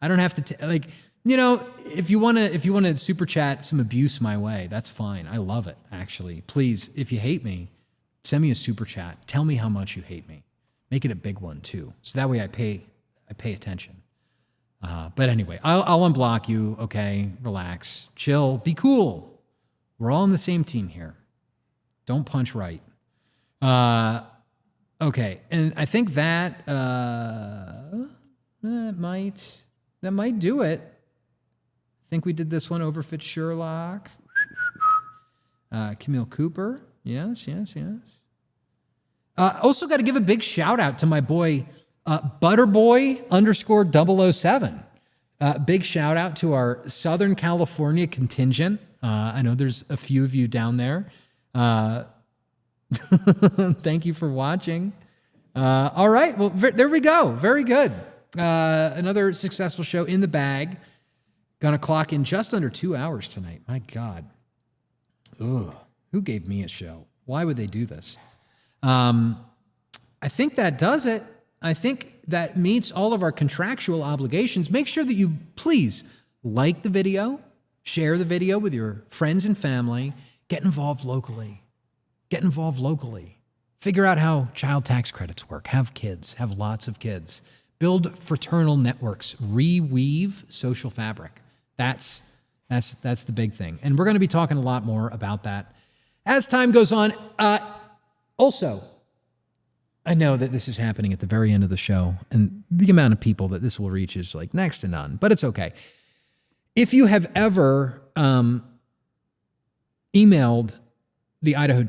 don't have to if you want to super chat some abuse my way, that's fine. I love it, actually. Please, if you hate me, send me a super chat. Tell me how much you hate me. Make it a big one too. So that way I pay attention. But anyway, I'll unblock you. Okay, relax, chill, be cool. We're all on the same team here. Don't punch right. Okay, and I think that might do it. I think we did this one. Overfit Sherlock. Camille Cooper. Yes. Also got to give a big shout out to my boy Butterboy_007. Big shout out to our Southern California contingent. I know there's a few of you down there. Thank you for watching. All right, well, there we go. Very good. Another successful show in the bag. Gonna clock in just under 2 hours tonight. My God. Ugh. Who gave me a show? Why would they do this? I think that does it. I think that meets all of our contractual obligations. Make sure that you please like the video, share the video with your friends and family, get involved locally. Figure out how child tax credits work. Have kids, have lots of kids. Build fraternal networks, reweave social fabric. That's the big thing. And we're going to be talking a lot more about that as time goes on. Also, I know that this is happening at the very end of the show, and the amount of people that this will reach is like next to none, but it's okay. If you have ever emailed the Idaho,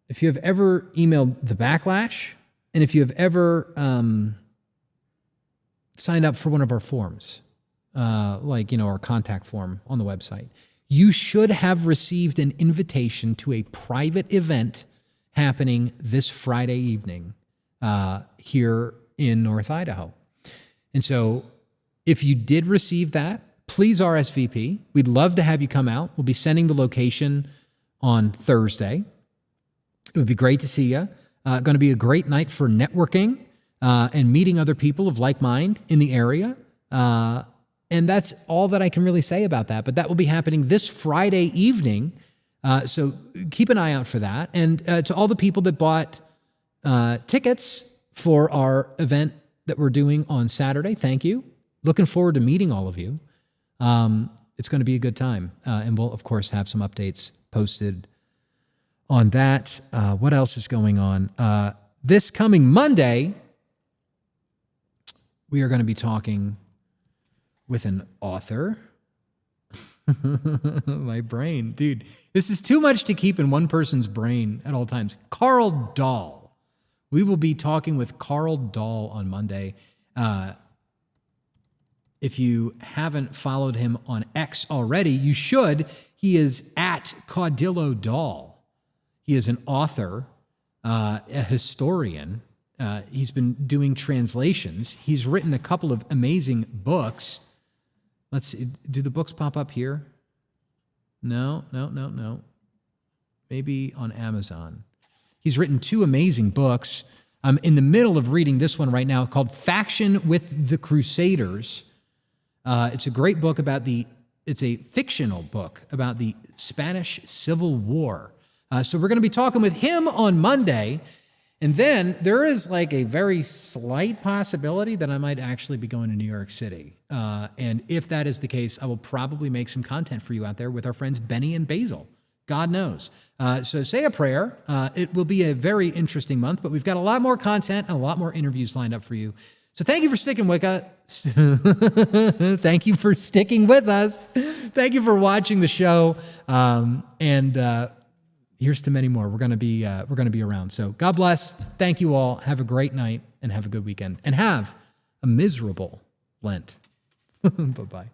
if you have ever emailed the Backlash, and if you have ever signed up for one of our forms, our contact form on the website, you should have received an invitation to a private event happening this Friday evening here in North Idaho. And so if you did receive that, please RSVP. We'd love to have you come out. We'll be sending the location on Thursday. It would be great to see you. Going to be a great night for networking and meeting other people of like mind in the area. And that's all that I can really say about that. But that will be happening this Friday evening. So keep an eye out for that. And to all the people that bought tickets for our event that we're doing on Saturday, thank you. Looking forward to meeting all of you. It's going to be a good time. And we'll, of course, have some updates posted on that. What else is going on? This coming Monday, we are going to be talking with an author. My brain, dude. This is too much to keep in one person's brain at all times. Carl Dahl. We will be talking with Carl Dahl on Monday. If you haven't followed him on X already, you should. He is at Caudillo Dahl. He is an author, a historian. He's been doing translations. He's written a couple of amazing books. Let's see. Do the books pop up here? No. Maybe on Amazon. He's written 2 amazing books. I'm in the middle of reading this one right now called Faction with the Crusaders. It's a great book it's a fictional book about the Spanish Civil War. So we're going to be talking with him on Monday. And then there is like a very slight possibility that I might actually be going to New York City. And if that is the case, I will probably make some content for you out there with our friends Benny and Basil. God knows. So say a prayer. It will be a very interesting month, but we've got a lot more content and a lot more interviews lined up for you. So thank you for sticking with us. Thank you for sticking with us. Thank you for watching the show. Here's to many more. We're going to be around. So God bless. Thank you all. Have a great night and have a good weekend and have a miserable Lent. Bye-bye.